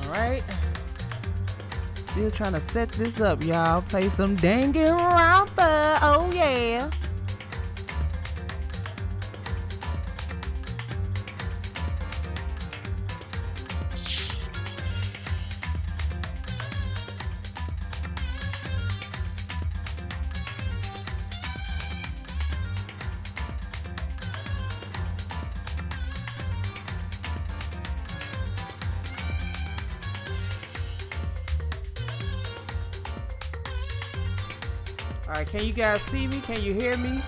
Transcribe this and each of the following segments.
Alright. Still trying to set this up, y'all. Play some Danganronpa. Oh, yeah. Alright, can you guys see me? Can you hear me?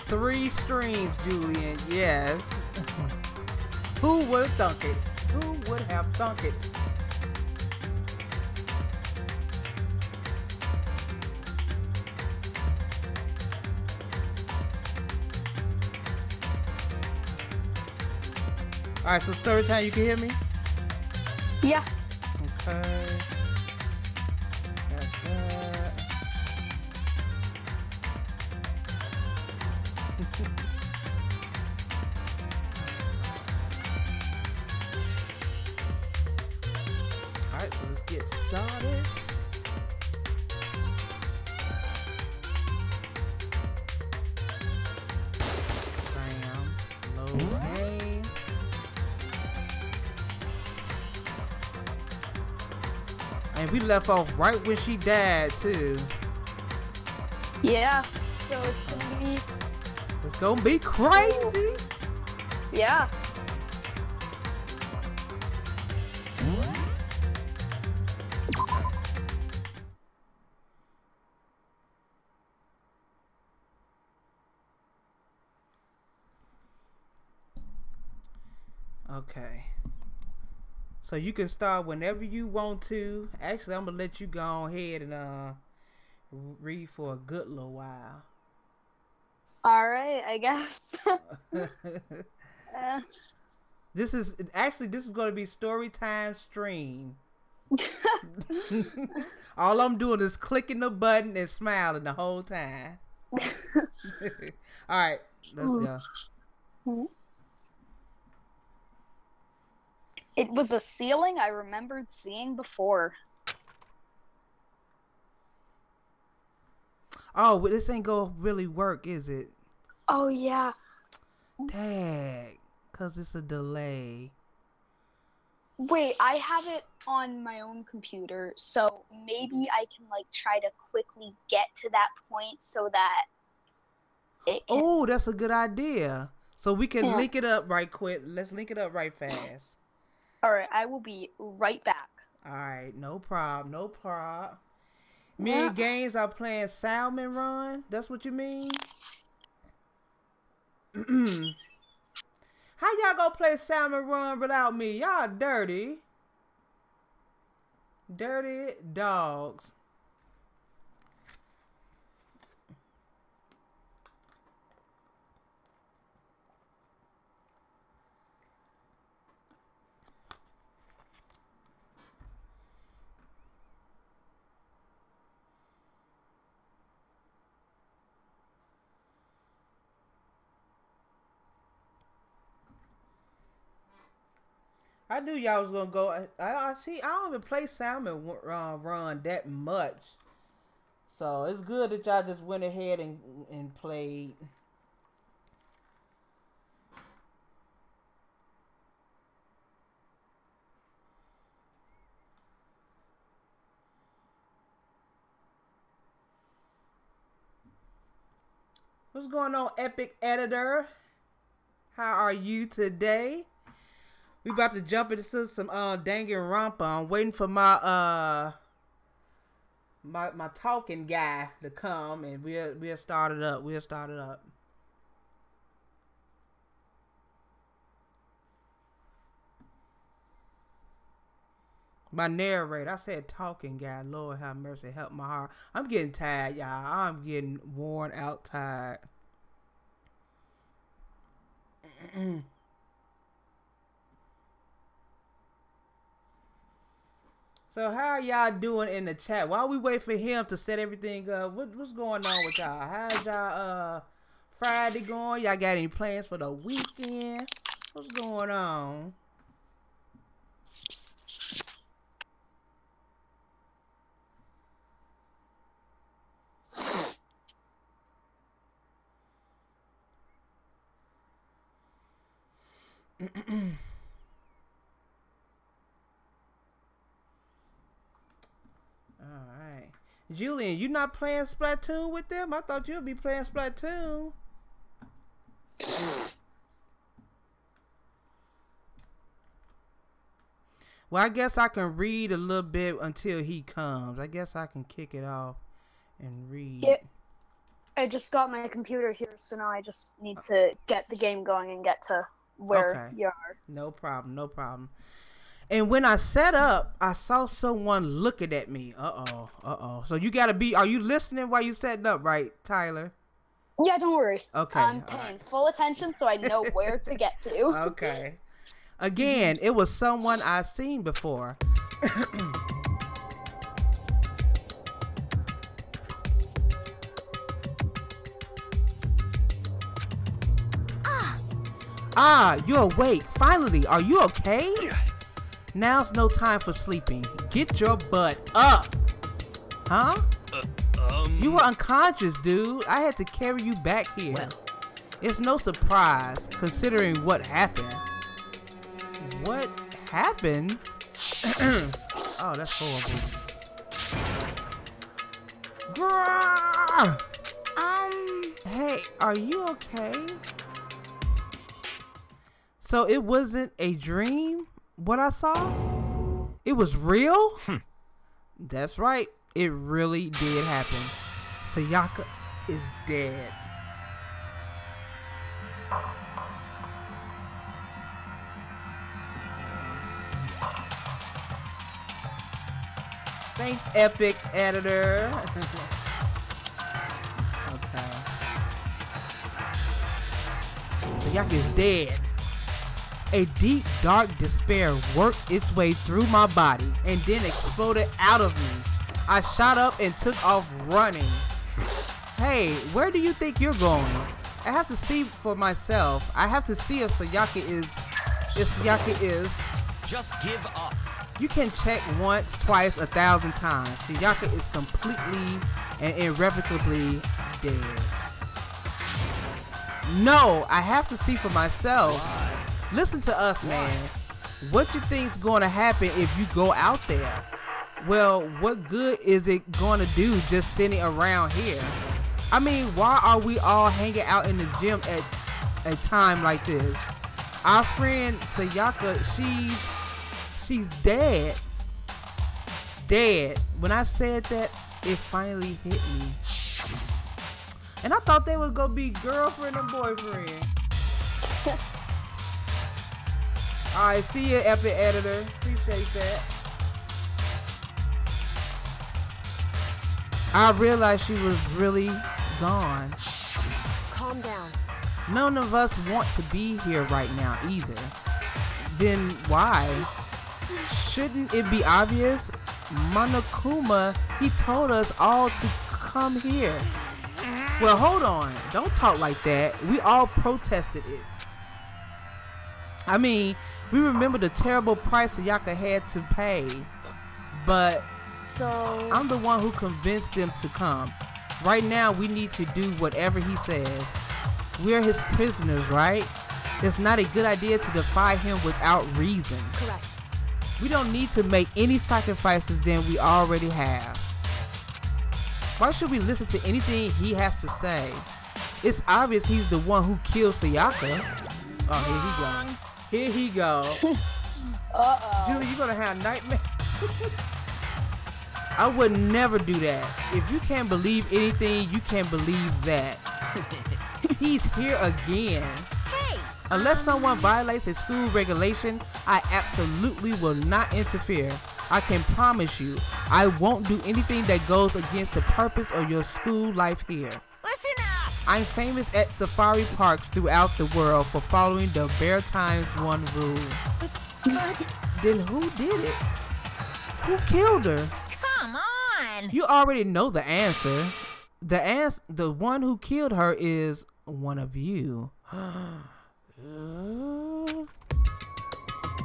Three streams, Julian. Yes. Who would have thunk it? Who would have thunk it? Alright, so story time, you can hear me? Yeah. Okay. Got that. Alright, so let's get started. Bam. Load game. And we left off right when she died too. Yeah. So it's gonna be crazy. Yeah. Okay. So you can start whenever you want to. Actually, I'm gonna let you go ahead and read for a good little while. All right, I guess. This is gonna be story time stream. All I'm doing is clicking the button and smiling the whole time. All right, let's go. It was a ceiling I remembered seeing before. Oh, but this ain't gonna really work, is it? Oh, yeah. Dang, cause it's a delay. Wait, I have it on my own computer, so maybe I can like try to quickly get to that point so that it can... Oh, that's a good idea. So we can link it up right quick. Let's link it up right fast. All right, I will be right back. All right, no problem, no problem. Me and Gaines are playing Salmon Run. That's what you mean? How y'all gonna play Salmon Run without me? Y'all dirty. Dirty dogs. I knew y'all was gonna go. I see. I don't even play Salmon Run that much, so it's good that y'all just went ahead and played. What's going on, Epic Editor? How are you today? We about to jump into some Danganronpa. I'm waiting for my my talking guy to come, and we'll start it up. We'll start it up. My narrator. I said talking guy. Lord have mercy. Help my heart. I'm getting tired, y'all. I'm getting worn out tired. So how are y'all doing in the chat? While we wait for him to set everything up, what's going on with y'all? How's y'all Friday going? Y'all got any plans for the weekend? What's going on? Alright. Julian, you not playing Splatoon with them? I thought you'd be playing Splatoon. Well, I guess I can read a little bit until he comes. I guess I can kick it off and read. Yeah. I just got my computer here, so now I just need to get the game going and get to where you are. No problem, no problem. And when I set up, I saw someone looking at me. Uh-oh. So you gotta be, are you listening while you setting up, right, Tyler? Yeah, don't worry. Okay. I'm paying full attention so I know where to get to. Okay. Again, it was someone I've seen before. You're awake. Finally, are you okay? Now's no time for sleeping. Get your butt up. Huh? You were unconscious, dude. I had to carry you back here. Well. It's no surprise, considering what happened. What happened? Oh, that's horrible. Grrr! Hey, are you okay? So it wasn't a dream, what I saw? It was real? That's right. It really did happen. Sayaka is dead. Thanks, Epic Editor. Okay. Sayaka is dead. A deep, dark despair worked its way through my body and then exploded out of me. I shot up and took off running. Hey, where do you think you're going? I have to see for myself. I have to see if Sayaka is... Just give up. You can check once, twice, 1,000 times. Sayaka is completely and irrevocably dead. No, I have to see for myself. Listen to us, man. What you think's going to happen if you go out there? Well, what good is it going to do just sitting around here? I mean, why are we all hanging out in the gym at a time like this? Our friend Sayaka, she's dead. Dead. When I said that, it finally hit me. And I thought they was gonna be girlfriend and boyfriend. Alright, see you, Epic Editor. Appreciate that. I realized she was really gone. Calm down. None of us want to be here right now either. Then why? Shouldn't it be obvious? Monokuma, he told us all to come here. Well, hold on. Don't talk like that. We all protested it. I mean, we remember the terrible price Sayaka had to pay. But so I'm the one who convinced them to come. Right now, we need to do whatever he says. We're his prisoners, right? It's not a good idea to defy him without reason. Correct. We don't need to make any sacrifices than we already have. Why should we listen to anything he has to say? It's obvious he's the one who killed Sayaka. Oh, here he go. Here he go. Uh-oh. Julie, you gonna have nightmares? I would never do that. If you can't believe anything, you can't believe that. He's here again. Hey! Unless someone violates a school regulation, I absolutely will not interfere. I can promise you, I won't do anything that goes against the purpose of your school life here. Listen up! I'm famous at safari parks throughout the world for following the Bear Times 1 rule. But Then who did it? Who killed her? Come on. You already know the answer. The one who killed her is one of you.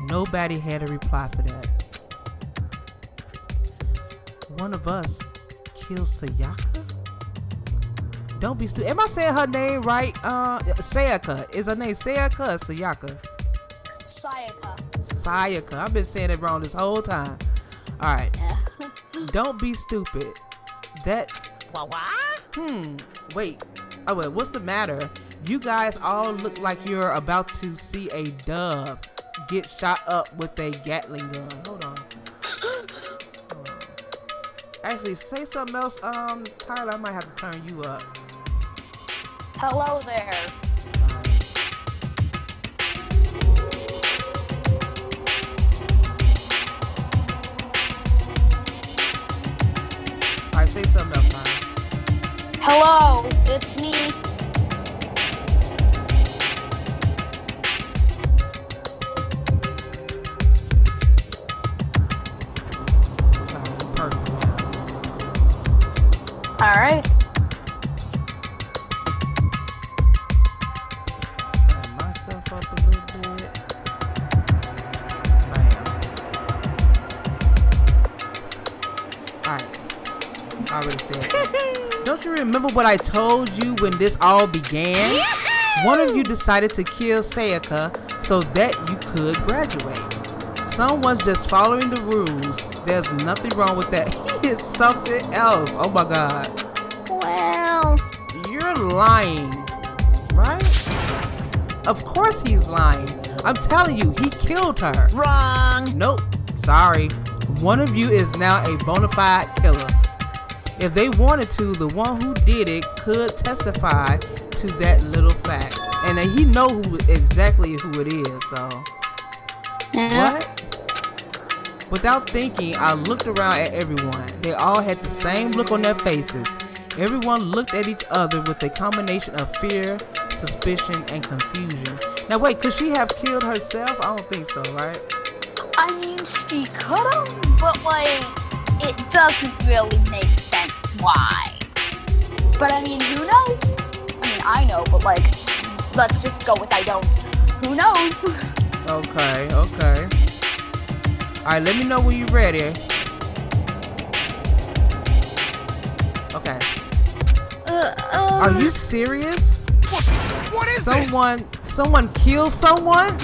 Nobody had a reply for that. One of us killed Sayaka? Don't be stupid. Am I saying her name right? Sayaka. Is her name Sayaka or Sayaka? Sayaka. I've been saying it wrong this whole time. Alright. Don't be stupid. That's... What? Wait. Oh, wait. What's the matter? You guys all look like you're about to see a dove get shot up with a Gatling gun. Hold on. Actually, say something else, Tyler. I might have to turn you up. Hello there. Alright, say something else, Tyler. Hello, it's me. All right. Turn myself up a little bit. Bam. Alright. I already said it. Don't you remember what I told you when this all began? One of you decided to kill Sayaka so that you could graduate. Someone's just following the rules. There's nothing wrong with that. It's something else. Oh my god. Well, you're lying, right? Of course he's lying. I'm telling you, he killed her. wrong. Nope. Sorry. One of you is now a bona fide killer. If they wanted to, the one who did it could testify to that little fact. And he know exactly who it is, so. What? Without thinking, I looked around at everyone. They all had the same look on their faces. Everyone looked at each other with a combination of fear, suspicion, and confusion. Now wait, could she have killed herself? I don't think so, right? I mean, she could have, but like, it doesn't really make sense why. But I mean, who knows? I mean, I know, but like, let's just go with I don't. Who knows? Okay, okay. Alright, let me know when you're ready. Okay. Are you serious? What is Someone killed someone?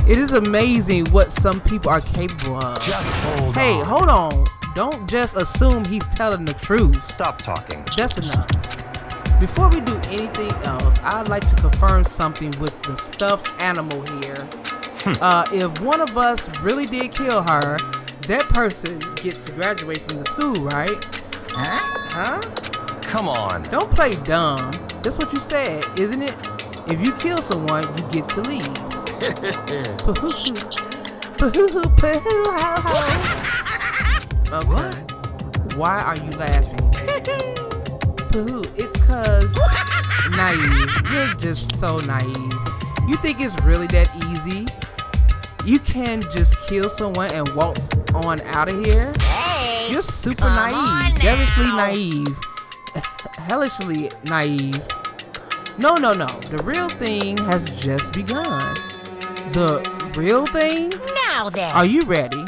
It is amazing what some people are capable of. Just hold on. Hey, hold on. Don't just assume he's telling the truth. Stop talking. That's enough. Before we do anything else, I'd like to confirm something with the stuffed animal here. If one of us really did kill her, that person gets to graduate from the school, right? Huh? Come on. Don't play dumb. That's what you said, isn't it? If you kill someone, you get to leave. Okay. Why are you laughing? It's cause naive. You're just so naive. You think it's really that easy? You can just kill someone and waltz on out of here? Hey, You're super come naive. on now. Devilishly naive. Hellishly naive. No. The real thing has just begun. The real thing? Now then. Are you ready?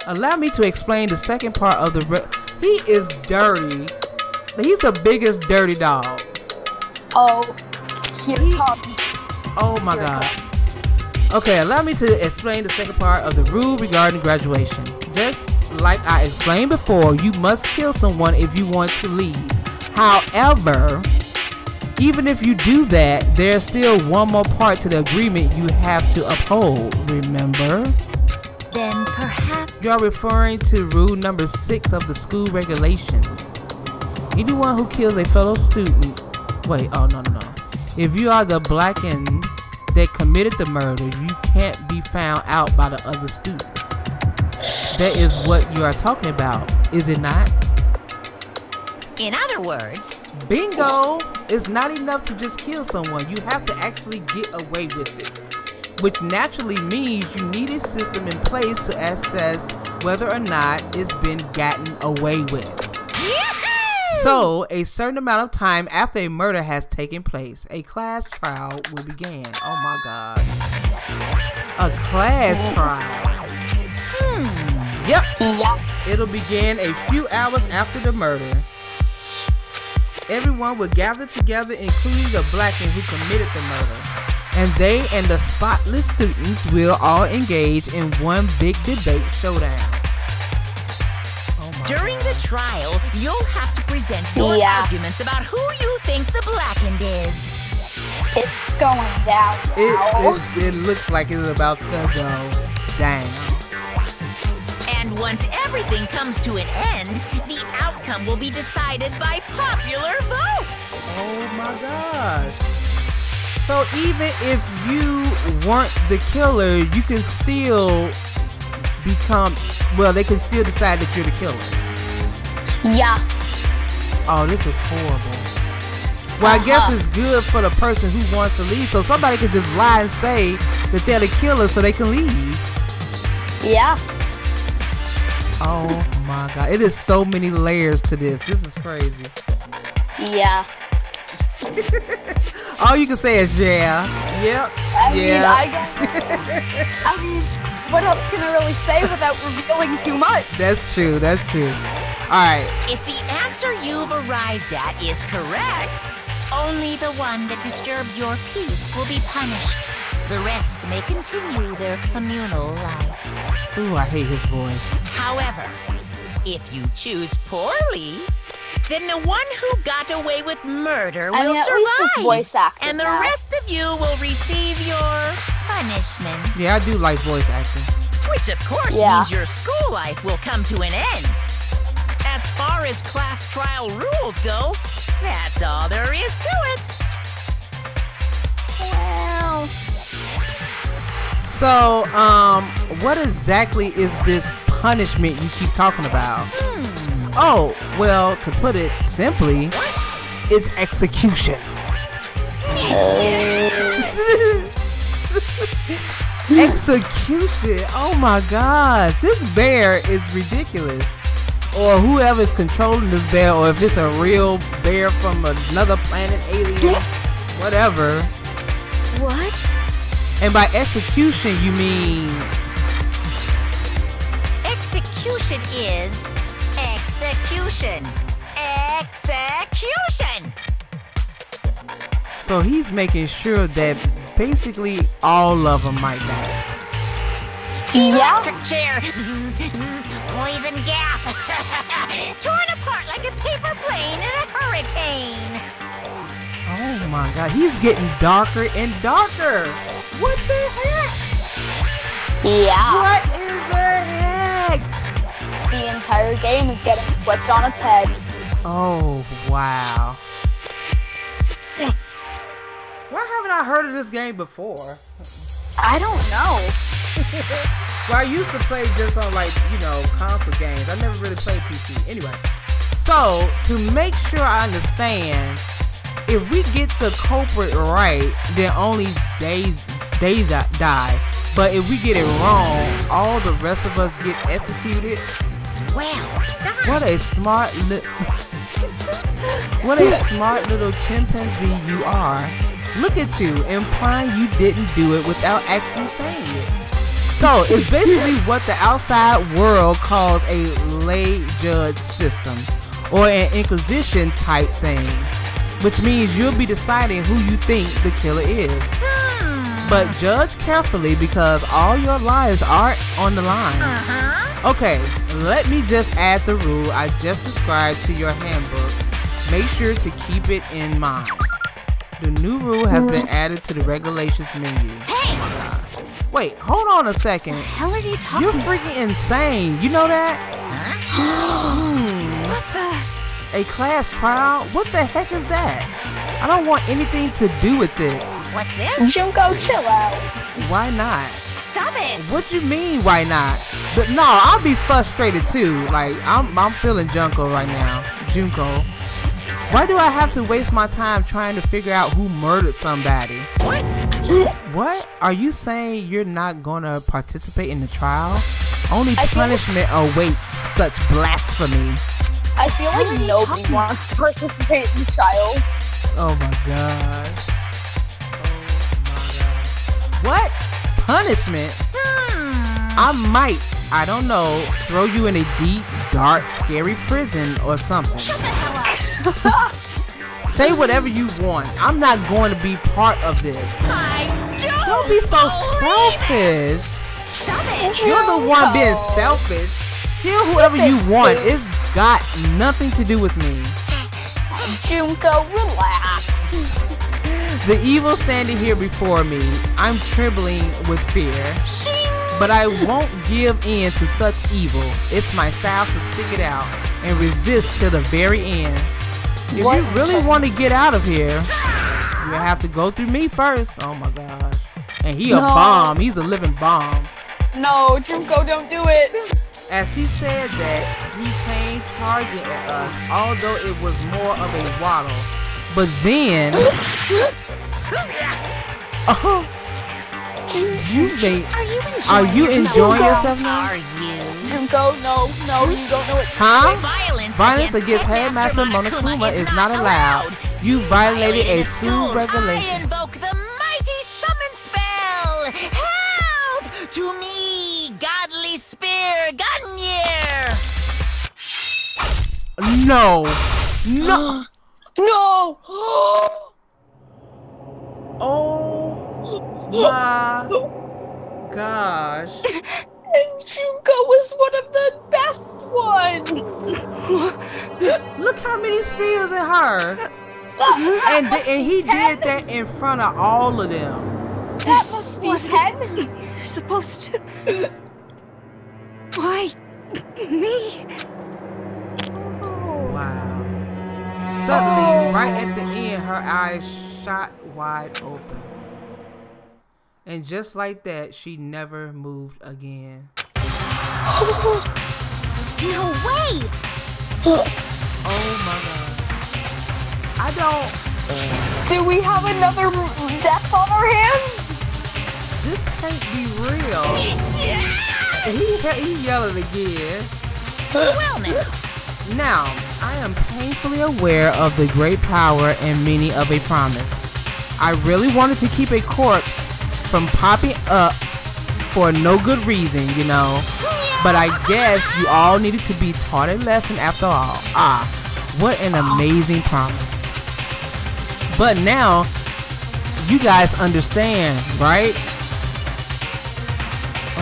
Allow me to explain the second part of the he is dirty. He's the biggest dirty dog. Oh, here it comes. Oh my god. Okay, allow me to explain the second part of the rule regarding graduation. Just like I explained before, you must kill someone if you want to leave. However, even if you do that, there's still one more part to the agreement you have to uphold, remember? Then perhaps You are referring to rule number 6 of the school regulations. Anyone who kills a fellow student... Wait, oh no. If you are the blackened that committed the murder, you can't be found out by the other students. That is what you are talking about, is it not? in other words, Bingo! It's not enough to just kill someone. You have to actually get away with it. which naturally means you need a system in place to assess whether or not it's been gotten away with. So, a certain amount of time after a murder has taken place, a class trial will begin. Oh my God. A class trial. Yep. It'll begin a few hours after the murder. Everyone will gather together, including the black man who committed the murder. And they and the spotless students will all engage in one big debate showdown. During the trial, you'll have to present your arguments about who you think the blackened is. It's going down now. It looks like it's about to go down. And once everything comes to an end, the outcome will be decided by popular vote. Oh my God. So even if you weren't the killer, you can still become, well, they can still decide that you're the killer. Yeah. Oh, this is horrible. Well, I guess it's good for the person who wants to leave, so somebody can just lie and say that they're the killer so they can leave. Yeah. Oh my God. It is so many layers to this. This is crazy. Yeah. All you can say is yeah. Yep. I mean, what else can I really say without revealing too much? That's true. That's true. Alright. If the answer you've arrived at is correct, only the one that disturbed your peace will be punished. The rest may continue their communal life. Ooh, I hate his voice. However, if you choose poorly, then the one who got away with murder will at survive. least it's voice acting and the now. rest of you will receive your punishment. Yeah, I do like voice acting. Which of course means your school life will come to an end. As far as class trial rules go, that's all there is to it. Well... So, what exactly is this punishment you keep talking about? Oh, well, to put it simply, it's execution. Execution. Oh my God. This bear is ridiculous. Or whoever's controlling this bear, or if it's a real bear from another planet, alien, whatever. What? And by execution, you mean... Execution is execution. Execution! So he's making sure that basically all of them might die. Electric chair, poison gas, torn apart like a paper plane in a hurricane. Oh my God, he's getting darker and darker. What the heck? Yeah. What in the heck? The entire game is getting flipped on its head. Oh, wow. Why haven't I heard of this game before? I don't know. Well, I used to play just on, like, you know, console games. I never really played PC. Anyway, so to make sure I understand, if we get the culprit right, then only they die. But if we get it wrong, all the rest of us get executed. Well done. What a smart what a smart little chimpanzee you are. Look at you, implying you didn't do it without actually saying it. So it's basically what the outside world calls a lay judge system, or an inquisition type thing, which means you'll be deciding who you think the killer is. But judge carefully, because all your lives are on the line. Okay, let me just add the rule I just described to your handbook. Make sure to keep it in mind. The new rule has been added to the regulations menu. Oh my gosh. Wait, hold on a second. What the hell are you talking You're freaking insane. You know that? What the? A class trial? What the heck is that? I don't want anything to do with it. What's this? Junko, chill out. Why not? Stop it! What you mean, why not? But no, I'll be frustrated too. Like, I'm feeling Junko right now. Junko. Why do I have to waste my time trying to figure out who murdered somebody? What? What? Are you saying you're not gonna participate in the trial? Only punishment awaits such blasphemy. I feel like nobody wants to participate in the trials. Oh my gosh. What? Punishment? I might, I don't know, throw you in a deep, dark, scary prison or something. Shut the hell up. Say whatever you want. I'm not going to be part of this. Don't be so selfish. Stop it. You're the one being selfish. Kill whoever you want. It's got nothing to do with me. Junko, relax. The evil standing here before me, I'm trembling with fear. But I won't give in to such evil. It's my style to stick it out and resist till the very end. If you really want to get out of here, you have to go through me first. Oh my gosh. And he a bomb. He's a living bomb. No, Junko, don't do it. As he said that, he came charging at us, although it was more of a waddle. But then... oh, are you enjoying yourself now? Are you? Junko, no, you don't know it. Huh? Violence against Headmaster Monokuma is not allowed. You violated a school I regulation. invoke the mighty summon spell! Help! To me, godly spear, Gunyear! No. No. No! Oh my gosh. And Junko was one of the best ones! Look how many spears in her. And he did that in front of all of them. That must be 10? Supposed to... Why? Me? Wow. Suddenly, right at the end, her eyes shot wide open. And just like that, she never moved again. No way! Oh my god. I don't... Do we have another death on our hands? This can't be real. He yelling again. Well Now, I am painfully aware of the great power and meaning of a promise. I really wanted to keep a corpse from popping up for no good reason, you know. But I guess you all needed to be taught a lesson after all. Ah, what an amazing promise. But now, you guys understand, right?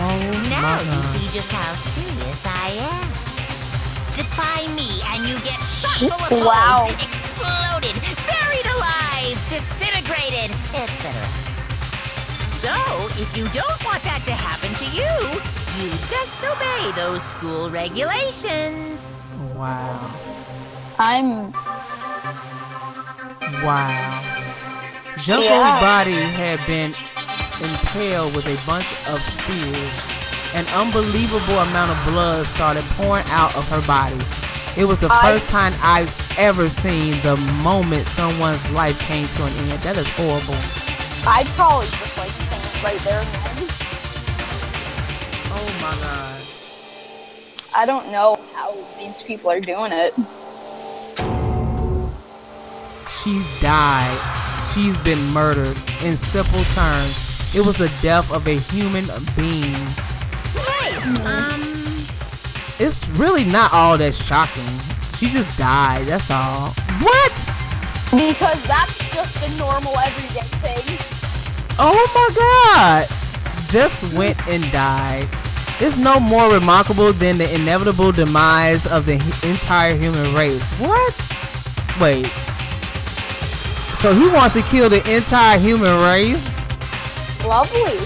Oh Now my you god. see just how serious I am. Defy me and you get shot full of holes, exploded, buried alive, disintegrated, etc. So, if you don't want that to happen to you, you'd best obey those school regulations. Wow. Wow. Junko's body had been impaled with a bunch of spears. An unbelievable amount of blood started pouring out of her body. It was the first time I've ever seen the moment someone's life came to an end. That is horrible. I'd probably just like faint right there and then. Oh my god. I don't know how these people are doing it. She died. She's been murdered. In simple terms, it was the death of a human being. It's really not all that shocking. She just died, that's all. What? Because that's just a normal everyday thing. Oh my god. Just went and died. It's no more remarkable than the inevitable demise of the entire human race. What? Wait. So he wants to kill the entire human race? Lovely.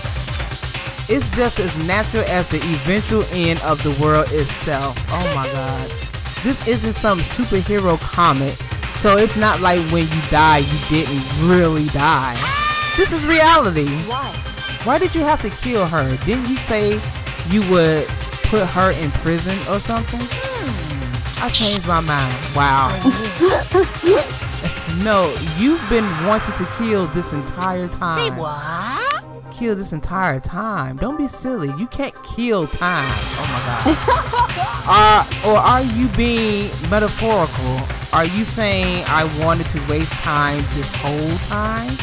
It's just as natural as the eventual end of the world itself. Oh my god. This isn't some superhero comic, so it's not like when you die, you didn't really die. This is reality. Why did you have to kill her? Didn't you say you would put her in prison or something? I changed my mind. Wow. No, you've been wanting to kill this entire time. Say what? Kill this entire time. Don't be silly. You can't kill time. Oh my god. Or are you being metaphorical? Are you saying I wanted to waste time this whole time?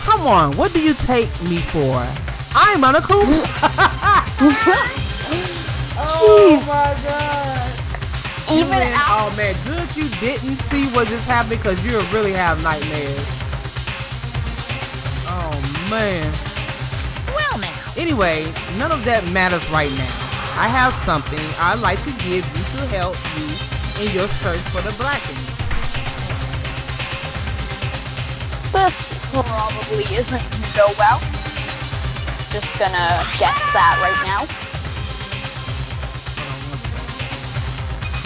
Come on, what do you take me for? I'm Monokuma. Oh my god. Oh man, good you didn't see what just happened because you really have nightmares. Oh man. Well now. Anyway, none of that matters right now. I have something I'd like to give you to help you in your search for the blackening. This probably isn't gonna go well. Just gonna guess that right now.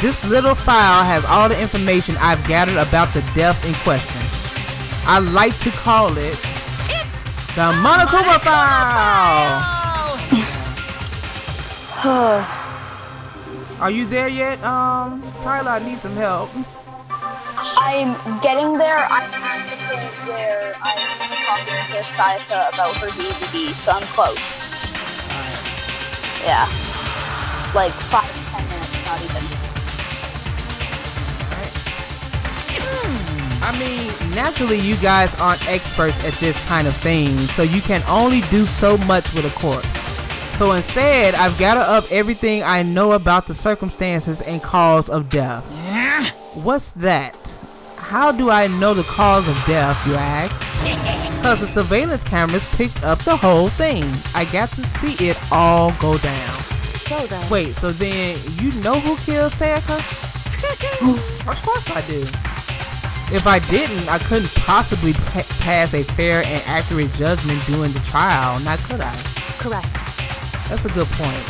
This little file has all the information I've gathered about the death in question. I like to call it the Monokuma file. Are you there yet, Tyler? I need some help. I'm getting there. I'm at the point where I'm talking to Sayaka about her DVD, so I'm close. Yeah. Like 5 to 10 minutes, not even. I mean, naturally you guys aren't experts at this kind of thing, so you can only do so much with a corpse. So instead, I've gathered up everything I know about the circumstances and cause of death. What's that? How do I know the cause of death, you ask? Because the surveillance cameras picked up the whole thing. I got to see it all go down. So then. Wait, so then you know who killed Sayaka? Of course I do. If I didn't, I couldn't possibly pass a fair and accurate judgment during the trial, now could I? Correct. That's a good point.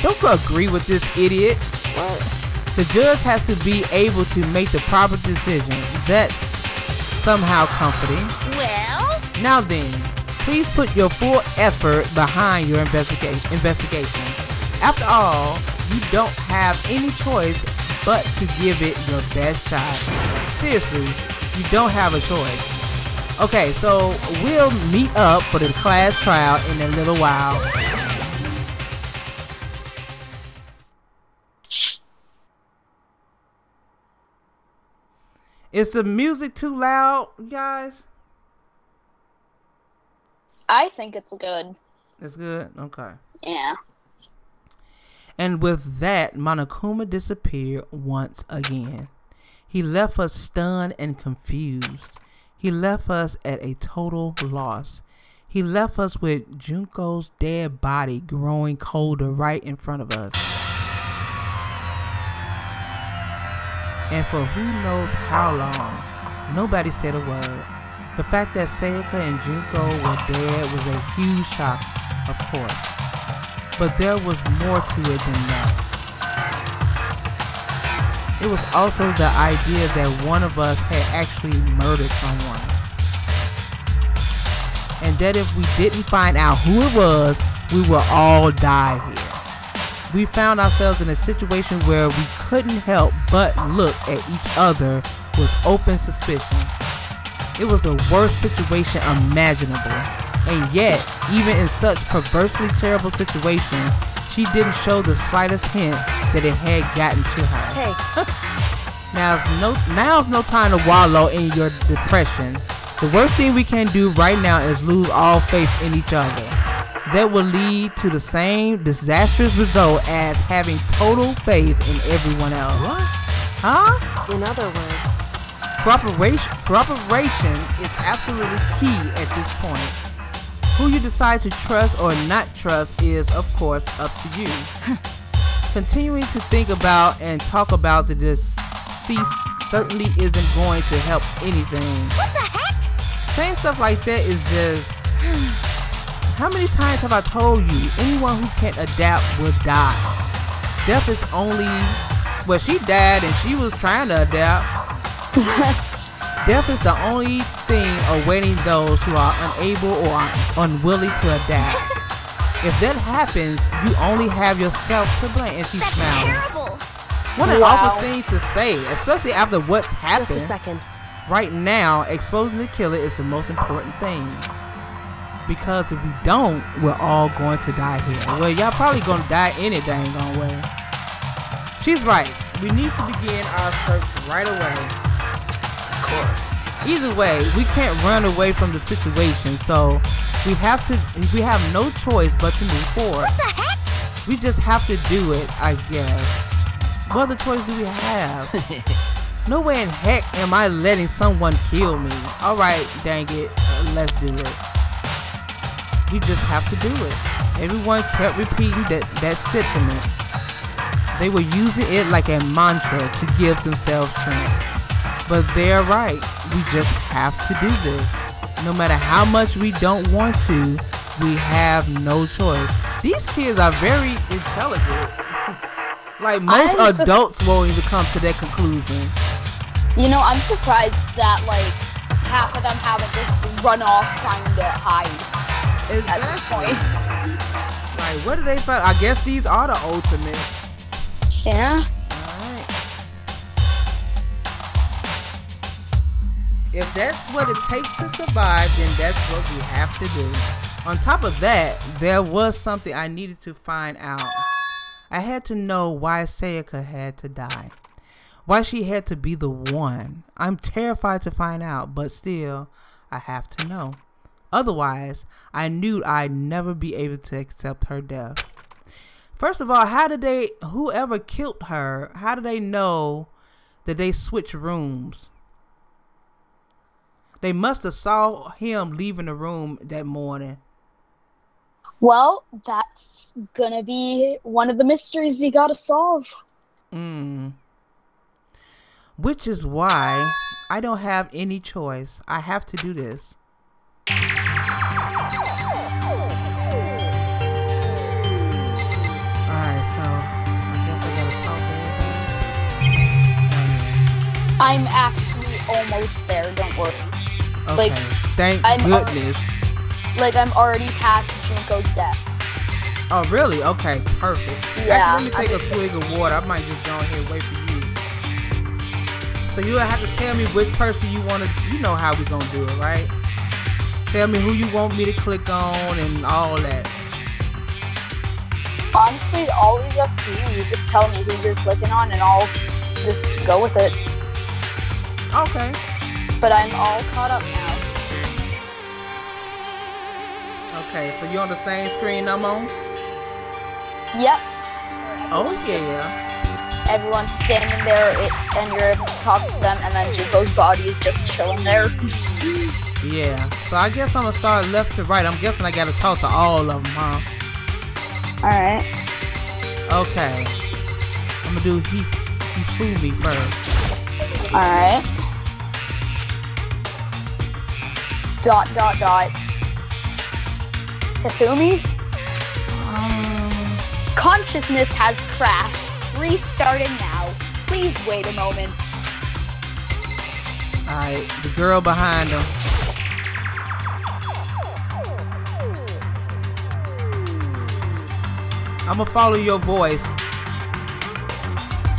Don't you agree with this idiot? What? The judge has to be able to make the proper decisions. That's somehow comforting. Well? Now then, please put your full effort behind your investigation. After all, you don't have any choice but to give it your best shot. Seriously, you don't have a choice. Okay, so we'll meet up for the class trial in a little while. Is the music too loud, guys? I think it's good. It's good? Okay. Yeah. And with that, Monokuma disappeared once again. He left us stunned and confused. He left us at a total loss. He left us with Junko's dead body growing colder right in front of us. And for who knows how long, nobody said a word. The fact that Sayaka and Junko were dead was a huge shock, of course. But there was more to it than that. It was also the idea that one of us had actually murdered someone. And that if we didn't find out who it was, we would all die here. We found ourselves in a situation where we couldn't help but look at each other with open suspicion. It was the worst situation imaginable. And yet, even in such perversely terrible situation, she didn't show the slightest hint that it had gotten to her. Hey. Now's no time to wallow in your depression. The worst thing we can do right now is lose all faith in each other. That will lead to the same disastrous result as having total faith in everyone else. What? Huh? In other words, cooperation is absolutely key at this point. Who you decide to trust or not trust is, of course, up to you. Continuing to think about and talk about the deceased certainly isn't going to help anything. What the heck? Saying stuff like that is just... How many times have I told you, anyone who can't adapt will die? Death is only... Well, she died and she was trying to adapt. Death is the only thing awaiting those who are unable or unwilling to adapt. If that happens, you only have yourself to blame. And she That's smiled. terrible. What an awful thing to say, especially after what's happened. just a second. Right now, exposing the killer is the most important thing. Because if we don't, we're all going to die here. Well, y'all probably going to die any dang on way. She's right. We need to begin our search right away. Of course. Either way, we can't run away from the situation, so we have no choice but to move forward. What the heck? We just have to do it, I guess. What other choice do we have? No way in heck am I letting someone kill me. Alright, dang it. Let's do it. We just have to do it. Everyone kept repeating that sentiment. They were using it like a mantra to give themselves strength. But they're right. We just have to do this. No matter how much we don't want to, we have no choice. These kids are very intelligent. Like most adults won't even come to that conclusion. You know, I'm surprised that like half of them haven't just run off trying to hide at this point. Like, what do they find? I guess these are the ultimates. Yeah. Alright. If that's what it takes to survive, then that's what we have to do. On top of that, there was something I needed to find out. I had to know why Sayaka had to die. Why she had to be the one. I'm terrified to find out, but still, I have to know. Otherwise, I knew I'd never be able to accept her death. First of all, whoever killed her, how do they know that they switched rooms? They must have saw him leaving the room that morning. Well, that's gonna be one of the mysteries you gotta solve. Which is why I don't have any choice. I have to do this. Alright, so I guess I gotta talk to everybody. I'm actually almost there, don't worry. Okay, thank goodness. I'm already past Junko's death. Oh, really? Okay, perfect. Yeah. Actually, let me take a swig of water. I might just go ahead and wait for you. So you have to tell me which person you want to, you know how we gonna do it, right? Tell me who you want me to click on and all that. Honestly, always up to you. You just tell me who you're clicking on and I'll just go with it. Okay. But I'm all caught up now. Okay, so you're on the same screen I'm on? Yep. Oh, yeah. Everyone's standing there and you're able to talk to them and then Junko's body is just chilling there. Yeah, so I guess I'm gonna start left to right. I'm guessing I gotta talk to all of them, huh? Alright. Okay. I'm gonna do Hifumi first. Alright. ... Hifumi? Consciousness has crashed. Restarting now. Please wait a moment. Alright, the girl behind him. I'm gonna follow your voice.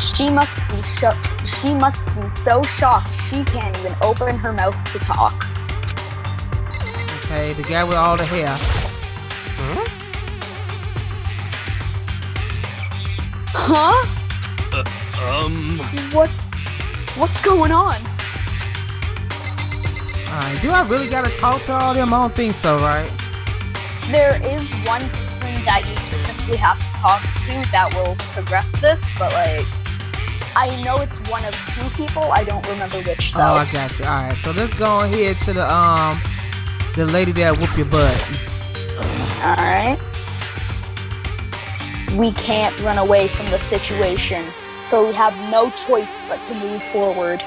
She must be so shocked she can't even open her mouth to talk. Okay, the guy with all the hair. Huh? What's going on? Alright, do I really gotta talk to all them? I don't think so, right? There is one person that you specifically have to talk to that will progress this, but like, I know it's one of two people. I don't remember which though. Oh, I got you. Alright, so let's go ahead to the lady that whoop your butt. Alright. We can't run away from the situation, so we have no choice but to move forward.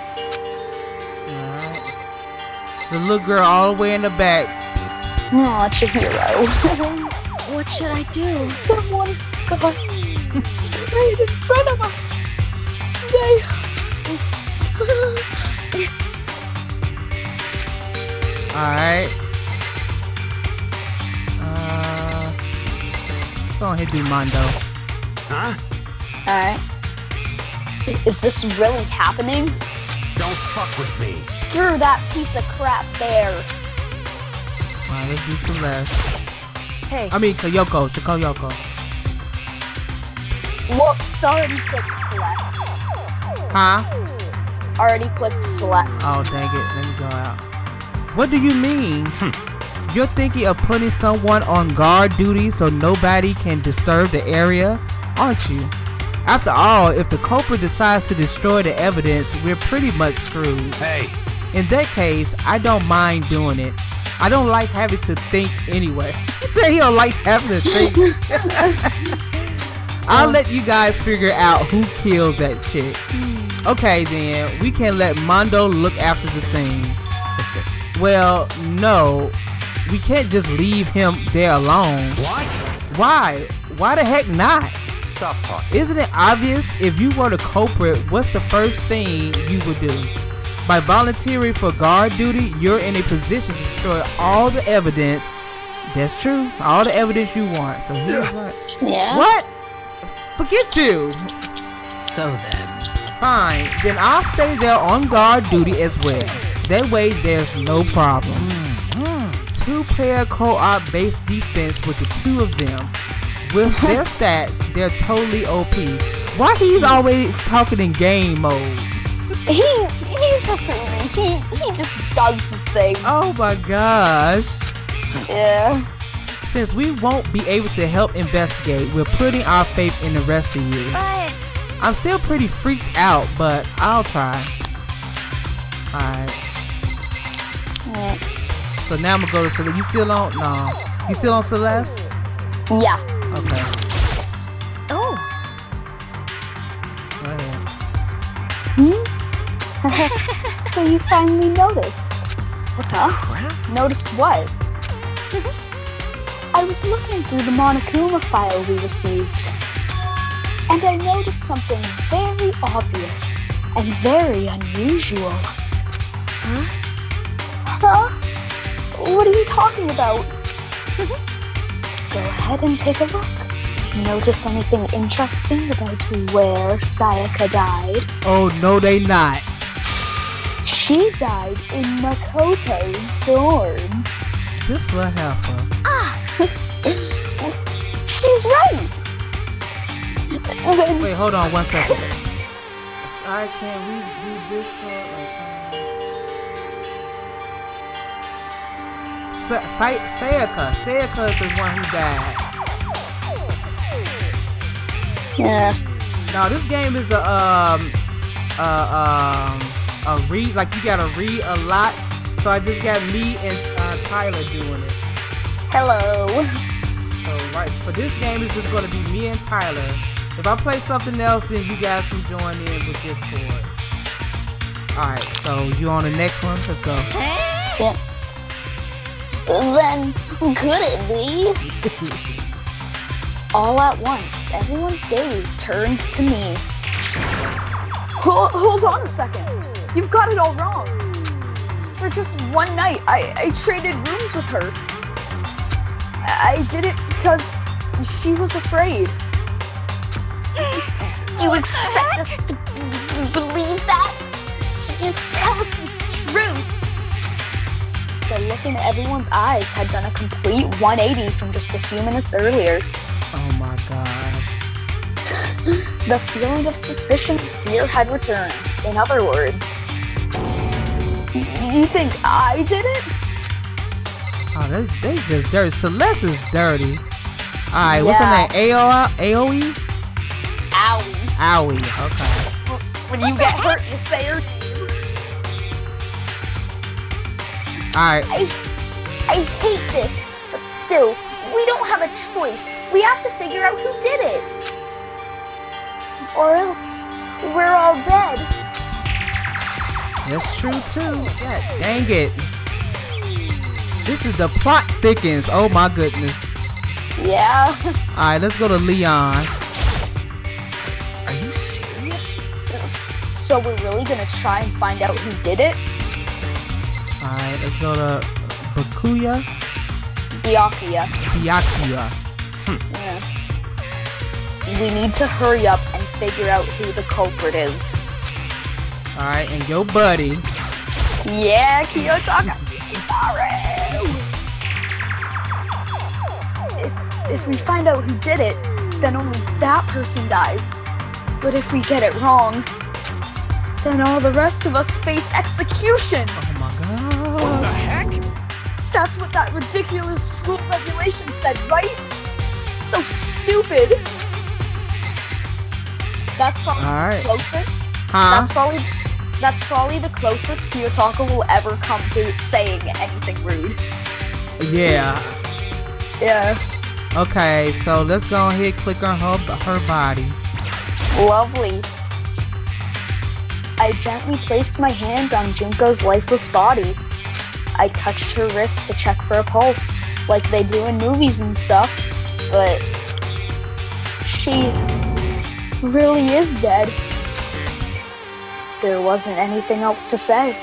Alright. The little girl all the way in the back. Oh, it's your hero. What should I do? Someone got right in front of us. Alright. Go ahead, do Mondo. Huh? Alright. Is this really happening? Don't fuck with me. Screw that piece of crap there. Alright, let's do Celeste. Hey. I mean, Kyoko. Whoops, already clicked Celeste. Huh? Already clicked Celeste. Oh, dang it. Let me go out. What do you mean? You're thinking of putting someone on guard duty so nobody can disturb the area, aren't you? After all, if the culprit decides to destroy the evidence, we're pretty much screwed. Hey. In that case, I don't mind doing it. I don't like having to think anyway. He said he don't like having to think. I'll let you guys figure out who killed that chick. Okay then, we can let Mondo look after the scene. Well, no. We can't just leave him there alone. What? Why? Why the heck not? Stop talking. Isn't it obvious? If you were the culprit, what's the first thing you would do? By volunteering for guard duty, you're in a position to destroy all the evidence. That's true. All the evidence you want. So here's what. Yeah. What? Forget you. So then. Fine. Then I'll stay there on guard duty as well. That way there's no problem. Two-player co-op based defense with the two of them. With their stats, they're totally OP. Why he's always talking in game mode? He's a fool. He just does his thing. Oh my gosh. Yeah. Since we won't be able to help investigate, we're putting our faith in the rest of you. But I'm still pretty freaked out, but I'll try. Alright. Yeah. So now I'm gonna go to Celeste. You still on? No. You still on Celeste? Yeah. Okay. oh, Go ahead. So you finally noticed. What the crap? Noticed what? I was looking through the Monokuma file we received, and I noticed something very obvious and very unusual. Huh? What are you talking about? Go ahead and take a look. Notice anything interesting about where Sayaka died? Oh no, they not. She died in Makoto's dorm. This little heifer. She's right. Wait, hold on 1 second. I can't read this part. Sayaka is the one who died. Yeah. Now this game is a read, like you gotta read a lot. So I just got me and Tyler doing it. Hello. So right for this game, it's just gonna be me and Tyler. If I play something else, then you guys can join in with Discord. All right, so you on the next one? Let's go. Yeah. Then could it be? All at once, everyone's gaze turned to me. Hold on a second. You've got it all wrong. For just one night, I traded rooms with her. I did it because she was afraid. You expect us to believe that? Just tell us the truth. The look in everyone's eyes had done a complete 180 from just a few minutes earlier. Oh my gosh. The feeling of suspicion and fear had returned. In other words, you think I did it? Oh, they just dirty. Celeste is dirty. Alright, what's her name? AOE? Owie. Owie, okay. When you get hurt, you say her name. Alright. I hate this, but still, we don't have a choice. We have to figure out who did it. Or else, we're all dead. That's true too. God dang it. This is the plot thickens. Oh my goodness. Yeah. Alright, let's go to Leon. Are you serious? So we're really gonna try and find out who did it? Alright, let's go to Bakuya. Byakuya. Byakuya. Yeah. We need to hurry up and figure out who the culprit is. Alright, and your buddy. Yeah, Kiyotaka Michimaru. If we find out who did it, then only that person dies. But if we get it wrong, then all the rest of us face execution. Oh my god. What the heck? That's what that ridiculous school regulation said, right? So stupid. That's probably Alright. the closest. Huh? That's probably the closest Kiyotaka will ever come to saying anything rude. Yeah. Yeah. Okay, so let's go ahead and click on her body. Lovely. I gently placed my hand on Junko's lifeless body. I touched her wrist to check for a pulse, like they do in movies and stuff, but she really is dead. There wasn't anything else to say.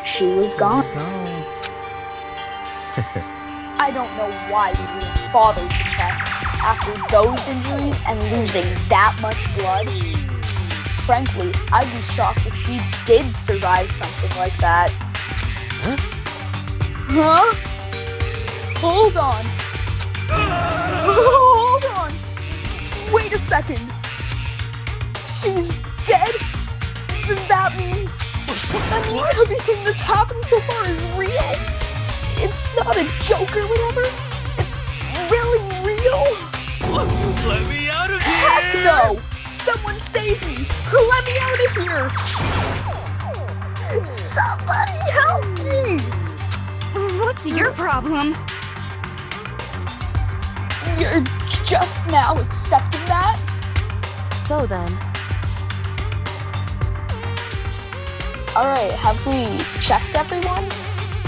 She was gone. I don't know why we didn't bother to check after those injuries and losing that much blood. Frankly, I'd be shocked if she did survive something like that. Huh? Huh? Hold on. Hold on. Just wait a second. She's dead? Then that means everything that's happened so far is real. It's not a joke or whatever. It's really real. Let me out of here! Heck no! Someone save me! Let me out of here! Somebody help me! What's your problem? You're just now accepting that? So then, Alright, have we checked everyone?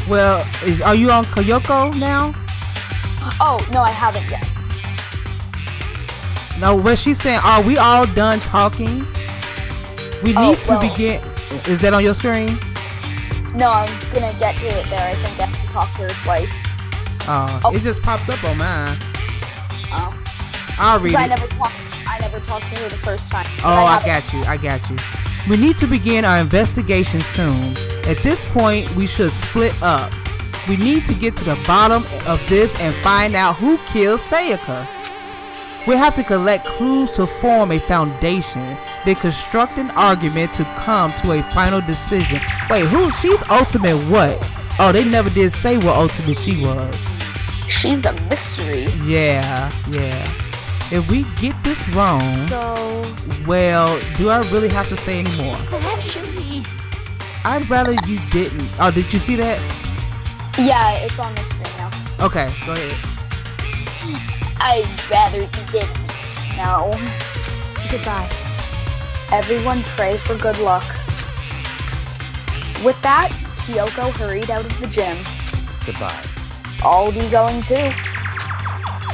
Well, are you on Kyoko now? Oh, no, I haven't yet. No, what she's saying, are we all done talking? We need to begin. Is that on your screen? No, I'm gonna get to it there. I think I have to talk to her twice. Oh, it just popped up on mine. Oh. I'll read I it. never talked to her the first time. Oh, I got you. We need to begin our investigation soon. At this point, we should split up. We need to get to the bottom of this and find out who killed Sayaka. We have to collect clues to form a foundation, then construct an argument to come to a final decision. Wait, who? She's ultimate what? Oh, they never did say what ultimate she was. She's a mystery. Yeah. If we get this wrong, so well, do I really have to say any more? actually, I'd rather you didn't. Oh, did you see that? Yeah, it's on the screen now. Okay, go ahead. I'd rather you didn't. No. goodbye. Everyone pray for good luck. With that, Kyoko hurried out of the gym. Goodbye. I'll be going too.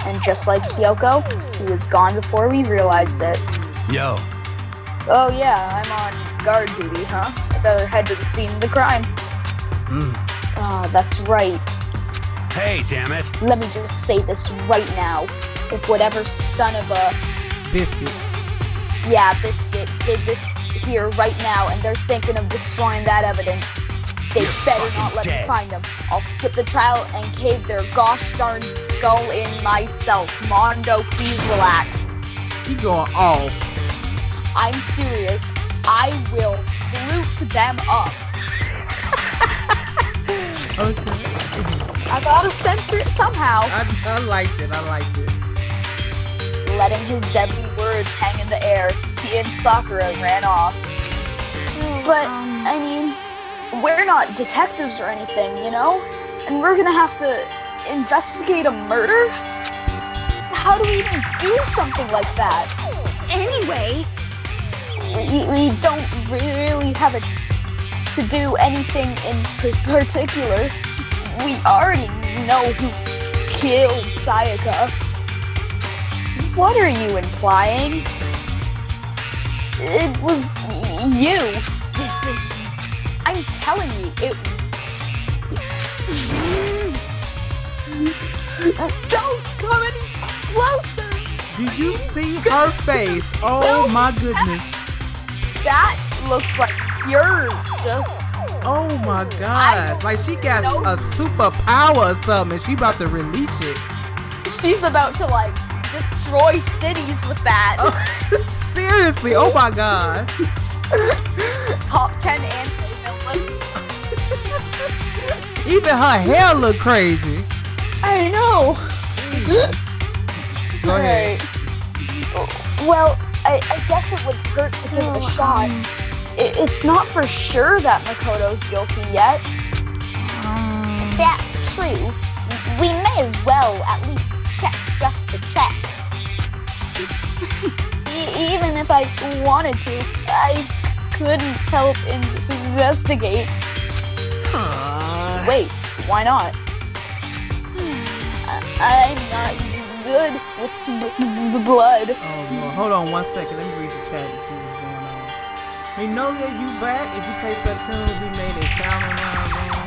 And just like Kyoko, he was gone before we realized it. Yo. Oh yeah, I'm on guard duty, huh? I better head to the scene of the crime. That's right. Hey, damn it. Let me just say this right now. If whatever son of a... Biscuit. Yeah, Biscuit did this here right now and they're thinking of destroying that evidence, they better not let me find them. I'll skip the trial and cave their gosh darn skull in myself. Mondo, please relax. You going off. I'm serious. I will fluke them up. Okay. I gotta censor it somehow. I liked it. Letting his deadly words hang in the air, he and Sakura ran off. But, I mean, we're not detectives or anything, you know? And we're gonna have to investigate a murder? How do we even do something like that? Anyway, We don't really have to do anything in particular. We already know who killed Sayaka. What are you implying? It was you. this is... I'm telling you, it... Don't come any closer! Did you see her face? Oh my goodness. That looks like pure just. Oh my gosh. Like she got a superpower or something. She about to release it. She's about to like destroy cities with that. Oh, seriously. Oh my gosh. Top 10 anti-villain. Even her hair look crazy. I know. Go ahead. Well, I guess it would hurt to give it a shot. It's not for sure that Makoto's guilty yet. That's true. We may as well at least check just to check. Even if I wanted to, I couldn't help investigate. Wait, why not? I'm not good with the blood. Oh, Lord. Hold on 1 second. Let me read the chat to see what's going on. We know that you back. If you play Splatoon, we made a sound around, man.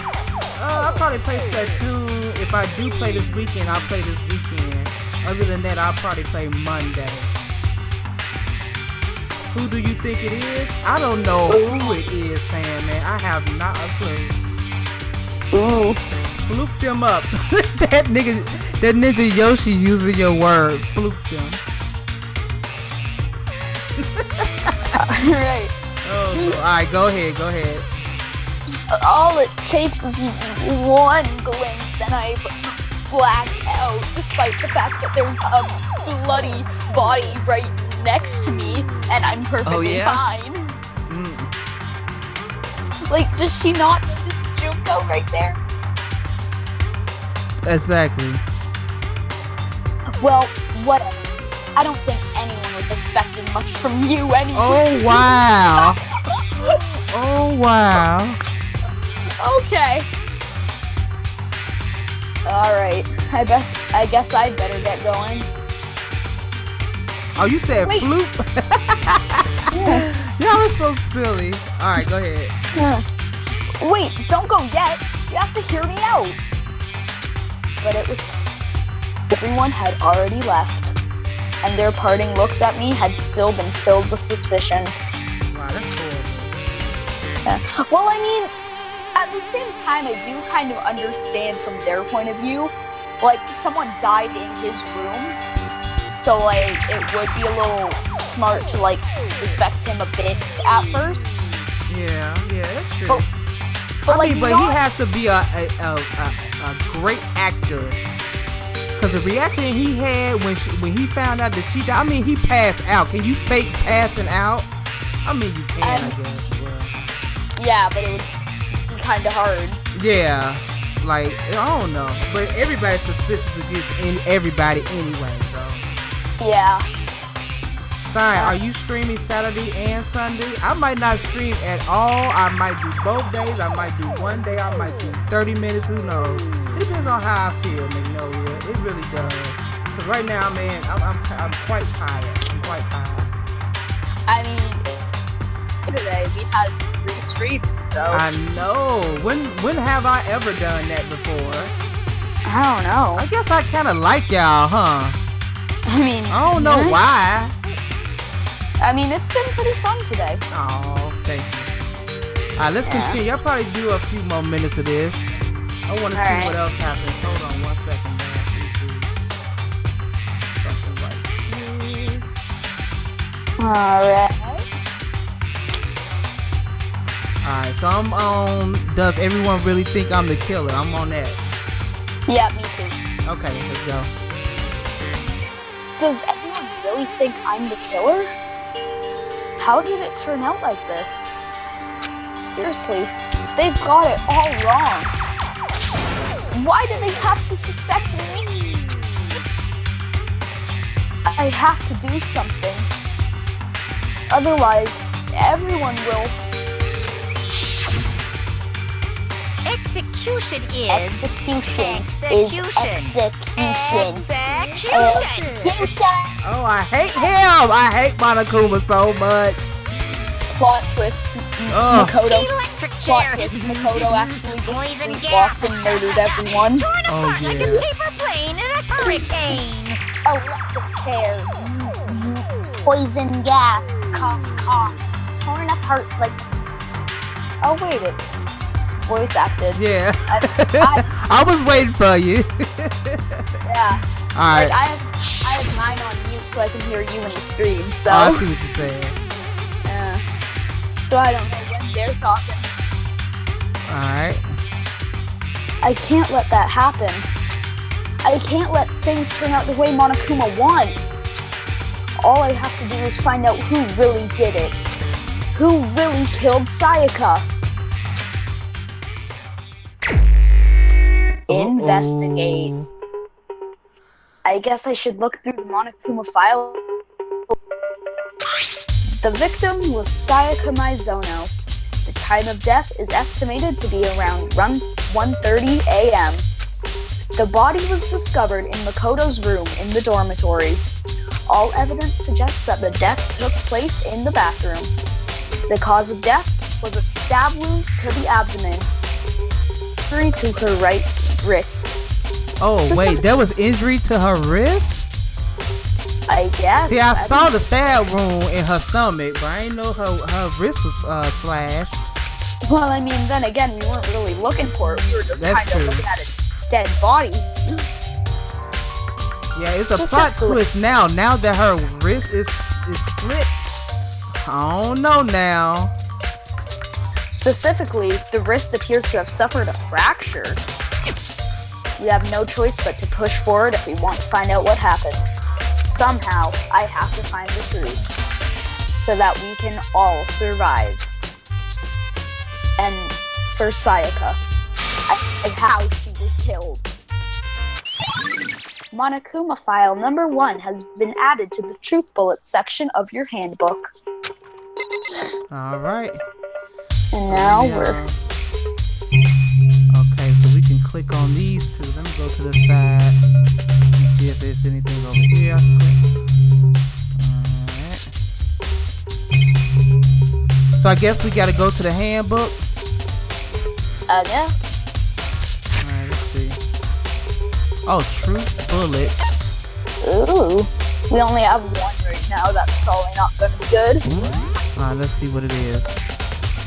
I'll probably play Splatoon. If I do play this weekend, I'll play this weekend. Other than that, I'll probably play Monday. Who do you think it is? I don't know who it is, Sam, man. I have not a clue. Ooh. Fluke them up. that Ninja Yoshi using your word. Fluke them. Alright. Oh, alright, go ahead. All it takes is one glimpse and I black out, despite the fact that there's a bloody body right next to me and I'm perfectly fine. Like, does she not notice Junko right there? Exactly. Well, whatever. I don't think anyone was expecting much from you anyway. Oh, wow. Oh, wow. Okay. Alright. I guess I'd better get going. Oh, you said floop? Yeah. Y'all are so silly. Alright, go ahead. Wait, don't go yet. You have to hear me out. But it was... Everyone had already left. And their parting looks at me had still been filled with suspicion. Wow, that's horrible. Yeah. Well, I mean, at the same time, I do kind of understand from their point of view. Like, someone died in his room. So, like, it would be a little smart to, like, suspect him a bit at first. Yeah, that's true. But he has to be a great actor. Cause the reaction he had when he found out that she died, I mean, he passed out. Can you fake passing out? I mean, you can, I guess. But... Yeah, but it would be kind of hard. Yeah, like, I don't know. But everybody's suspicious against everybody anyway, so. Yeah. Sign, are you streaming Saturday and Sunday? I might not stream at all. I might do both days. I might do one day. I might do 30 minutes. Who knows? It depends on how I feel, Magnolia. It really does. Cause right now, man, I'm quite tired. I'm quite tired. I mean, today we've had 3 streams, so. I know. When have I ever done that before? I don't know. I guess I kind of like y'all, huh? I mean, I don't know why. I mean, it's been pretty fun today. Oh, thank you. Alright, let's continue. I'll probably do a few more minutes of this. I want to see what else happens. Hold on 1 second, man. Please see. Something right here. Alright. Alright, so I'm on. Does everyone really think I'm the killer? I'm on that. Yeah, me too. Okay, let's go. Does everyone really think I'm the killer? How did it turn out like this? Seriously, they've got it all wrong. Why do they have to suspect me? I have to do something. Otherwise, everyone will. Execution is... Execution. Oh, I hate him! I hate Monokuma so much. Plot twist. Makoto. Plot twist. Makoto actually just sleepwalked and murdered everyone. Torn apart like a paper plane in a hurricane. Electric chair. Poison gas. Cough, cough. torn apart like. Oh wait, it's voice acted. Yeah. I I was waiting for you. yeah. All right. Like I have mine on mute so I can hear you in the stream. So. Oh, I see what you're saying. Yeah. So I don't know when they're talking. All right. I can't let that happen. I can't let things turn out the way Monokuma wants. All I have to do is find out who really did it. Who really killed Sayaka? Investigate. I guess I should look through the Monokuma file. The victim was Sayaka Mizono. The time of death is estimated to be around 1:30 a.m. The body was discovered in Makoto's room in the dormitory. All evidence suggests that the death took place in the bathroom. The cause of death was a stab wound to the abdomen, injury to her right wrist. Oh, wait, there was injury to her wrist? I guess. See, I saw the stab wound in her stomach, but I didn't know her wrist was slashed. Well, I mean, then again, we weren't really looking for it. We were just That's kind true. of looking at a dead body. Yeah, it's a plot twist now. Now that her wrist is slit. I don't know now. Specifically, the wrist appears to have suffered a fracture. We have no choice but to push forward if we want to find out what happened. Somehow, I have to find the truth, so that we can all survive. And for Sayaka, and how she was killed. Monokuma file number 1 has been added to the Truth Bullets section of your handbook. Alright. And now we're... Okay, so we can click on these two. Let me go to the side and see if there's anything over here I can click. Alright. So I guess we gotta go to the handbook. I guess. Alright, let's see. Oh, Truth Bullets. Ooh. We only have one right now. That's probably not going to be good. Alright, let's see what it is.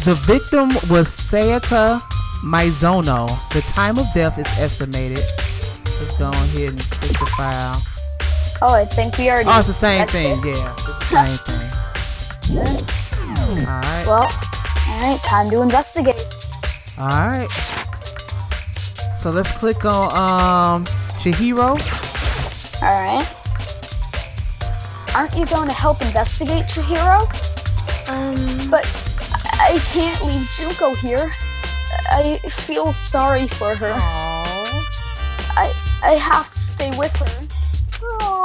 The victim was Sayaka Mizono. The time of death is estimated. Let's go ahead and click the file. Oh, I think we already... Oh, it's the same thing. this. Yeah, it's the same thing. Alright. Well, alright, time to investigate. Alright. So let's click on Chihiro. Alright. Aren't you going to help investigate, Chihiro? But I can't leave Juko here. I feel sorry for her. Aww. I have to stay with her. Aww.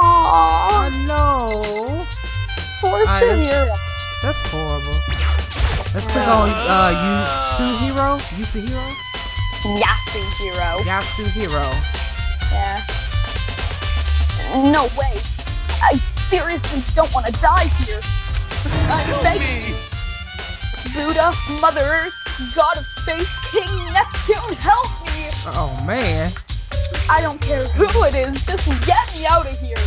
Oh no. Poor Chihiro. That's horrible. Let's click on Yasuhiro. Yasuhiro. Yasuhiro. Yeah. No way. I seriously don't want to die here. I'm begging you. Buddha, Mother Earth, God of Space, King Neptune, help me! Oh man. I don't care who it is, just get me out of here.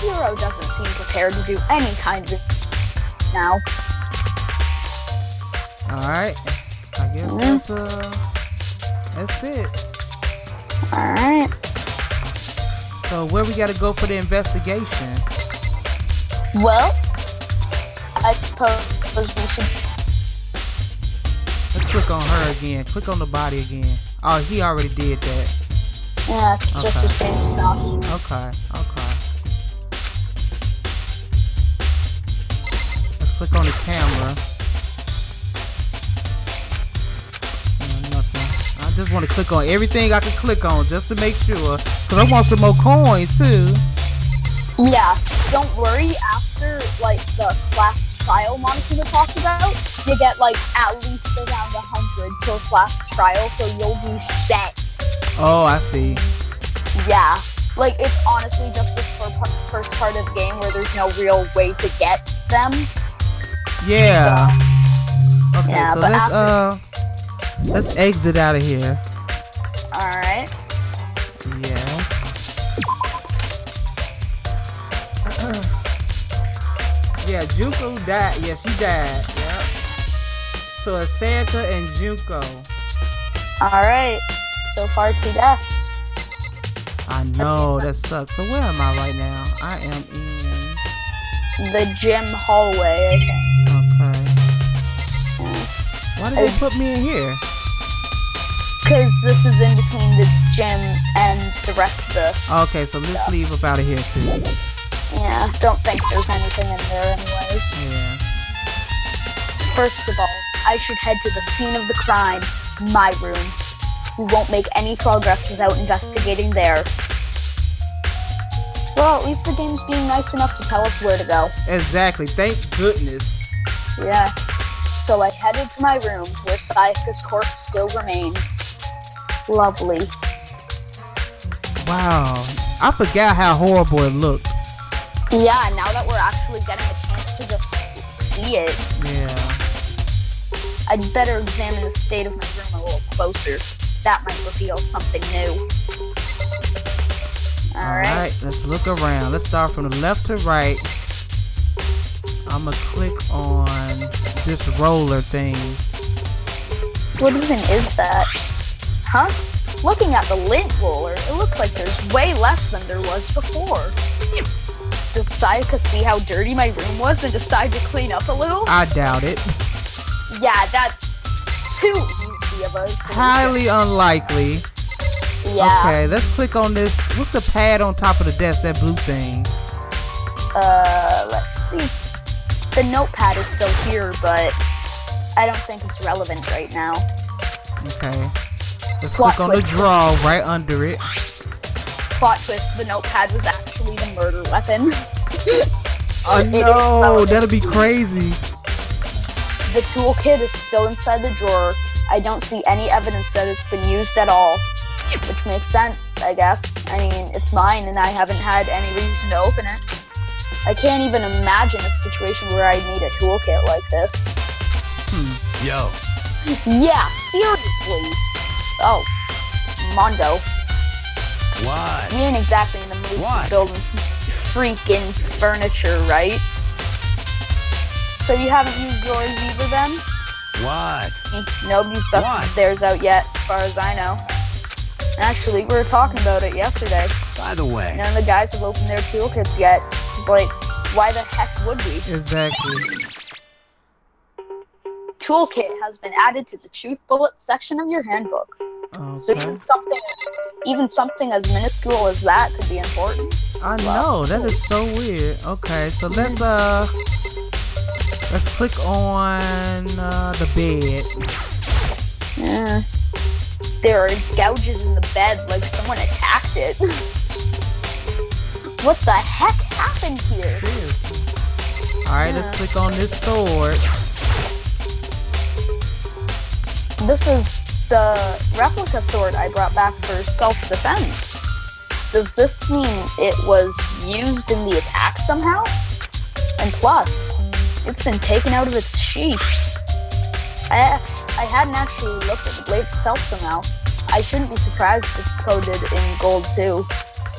Hero doesn't seem prepared to do any kind of now. Alright. I guess that's it. Alright. So where we gotta go for the investigation? Well, I suppose we should... Let's click on her again. Click on the body again. Oh, he already did that. Yeah, it's just the same stuff. Okay. Let's click on the camera. Nothing. I just want to click on everything I can click on just to make sure. Because I want some more coins too. Yeah, don't worry, after, like, the class trial Monokuma talked about, you get, like, at least around 100 per class trial, so you'll be set. Oh, I see. Yeah. Like, it's honestly just this first part of the game where there's no real way to get them. Yeah. So, okay, yeah, so but let's exit out of here. Alright. Yes. Yeah, Junko died. Yeah, she died. Yep. So it's Sayaka and Junko. Alright. So far, 2 deaths. I know, that sucks. So where am I right now? I am in the gym hallway, I think. Okay. Why did they put me in here? Because this is in between the gym and the rest of the Okay, so stuff. let's leave up out of here too. Yeah, don't think there's anything in there anyways. Yeah. First of all, I should head to the scene of the crime, my room. We won't make any progress without investigating there. Well, at least the game's being nice enough to tell us where to go. Exactly. Thank goodness. Yeah. So I headed to my room, where Sayaka's corpse still remained. Lovely. Wow. I forgot how horrible it looked. Yeah, now that we're actually getting a chance to just see it, Yeah. I'd better examine the state of my room a little closer. That might reveal something new. Alright. Let's look around. Let's start from the left to right. I'm gonna click on this roller thing. What even is that? Huh? Looking at the lint roller, it looks like there's way less than there was before. Did Sayaka see how dirty my room was and decide to clean up a little? I doubt it. Yeah, that's too easy of a solution. Highly unlikely. Yeah. Okay, let's click on this. What's the pad on top of the desk? That blue thing. Let's see. The notepad is still here, but I don't think it's relevant right now. Okay. Let's Plot click on twist. the drawer right under it. Plot twist, the notepad was actually the murder weapon. Oh It is no, relevant. that'll be crazy. The toolkit is still inside the drawer. I don't see any evidence that it's been used at all. Which makes sense, I guess. I mean, it's mine and I haven't had any reason to open it. I can't even imagine a situation where I need a toolkit like this. Yo. Yeah, seriously. Oh, Mondo. What? We ain't exactly in the mood What? for building freaking furniture, right? So you haven't used yours either then? What? Nobody's busted What? theirs out yet, as far as I know. Actually, we were talking about it yesterday. By the way. None of the guys have opened their toolkits yet. It's like, why the heck would we? Exactly. Toolkit has been added to the truth bullet section of your handbook. So Okay. even something as minuscule as that could be important. I know, that is so weird. Okay, so let's click on the bed. Yeah. There are gouges in the bed like someone attacked it. What the heck happened here? Seriously. Alright, let's click on this sword. This is the replica sword I brought back for self-defense. Does this mean it was used in the attack somehow? And plus, it's been taken out of its sheath. I hadn't actually looked at the blade itself till now. I shouldn't be surprised if it's coated in gold too.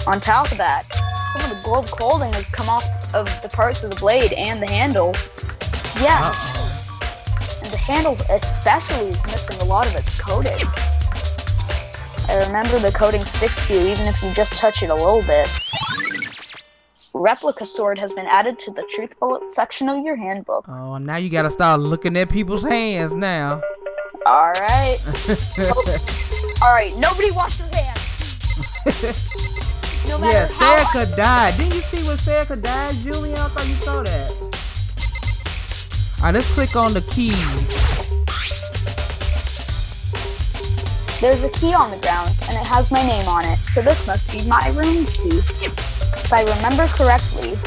On top of that, some of the gold clothing has come off of the parts of the blade and the handle. Yeah, and the handle especially is missing a lot of its coating. I remember the coating sticks to you even if you just touch it a little bit. Replica sword has been added to the truth bullet section of your handbook. Oh, now you gotta start looking at people's hands now. Alright. Alright, nobody wash your hands. No matter Yeah, how Sayaka died. Didn't you see when Sayaka died, Julian? I thought you saw that. Alright, let's click on the keys. There's a key on the ground, and it has my name on it, so this must be my room key. If I remember correctly...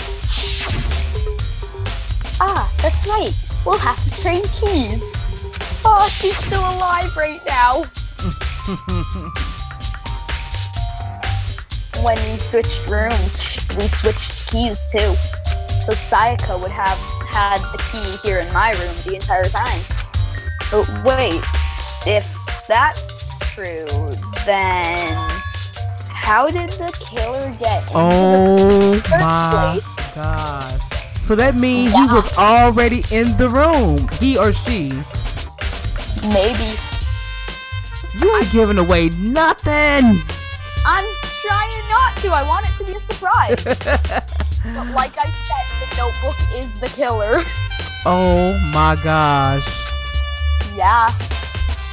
Ah, that's right. We'll have to trade keys. Oh, she's still alive right now. When we switched rooms, we switched keys too. So Sayaka would have had the key here in my room the entire time. But wait, if that's true, then how did the killer get into the Oh first my place? god. So that means he was already in the room. He or she. Maybe. You ain't giving away nothing. I'm trying not to. I want it to be a surprise. But like I said, the notebook is the killer. Oh my gosh. Yeah.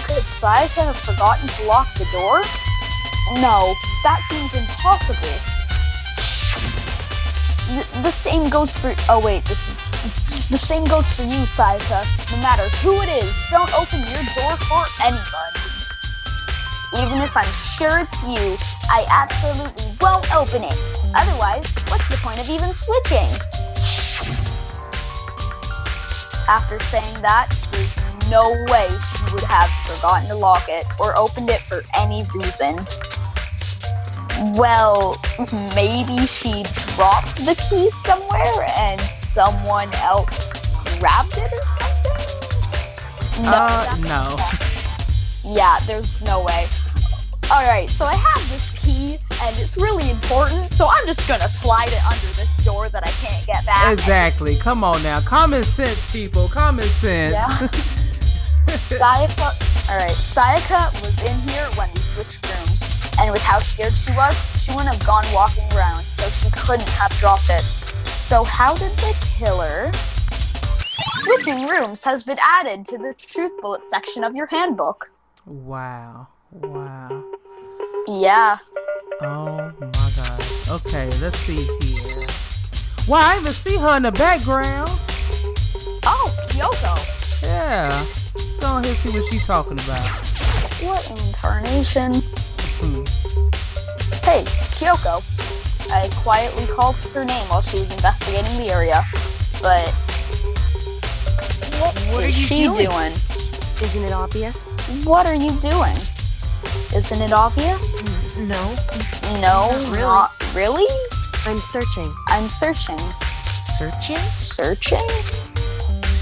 Could Sayaka have forgotten to lock the door? No, that seems impossible. The same goes for... Oh wait, the same goes for you, Sayaka. No matter who it is, don't open your door for anybody. Even if I'm sure it's you, I absolutely won't open it. Otherwise, what's the point of even switching? After saying that, there's no way she would have forgotten to lock it or opened it for any reason. Well, maybe she dropped the key somewhere and someone else grabbed it or something? No. Yeah, there's no way. Alright, so I have this key, and it's really important, so I'm just gonna slide it under this door that I can't get back. Exactly. Come on now. Common sense, people. Common sense. Yeah. Sayaka was in here when we switched rooms, and with how scared she was, she wouldn't have gone walking around, so she couldn't have dropped it. So how did the killer... Switching rooms has been added to the truth bullet section of your handbook. Wow. Wow. Yeah. Oh my god. Okay, let's see here. Wow, I even see her in the background. Oh, Kyoko. Yeah. Let's go ahead and see what she's talking about. What incarnation? Hey, Kyoko. I quietly called her name while she was investigating the area, but what is she doing? Isn't it obvious? What are you doing? Isn't it obvious? No. No, really. not really? I'm searching. I'm searching. Searching? Searching?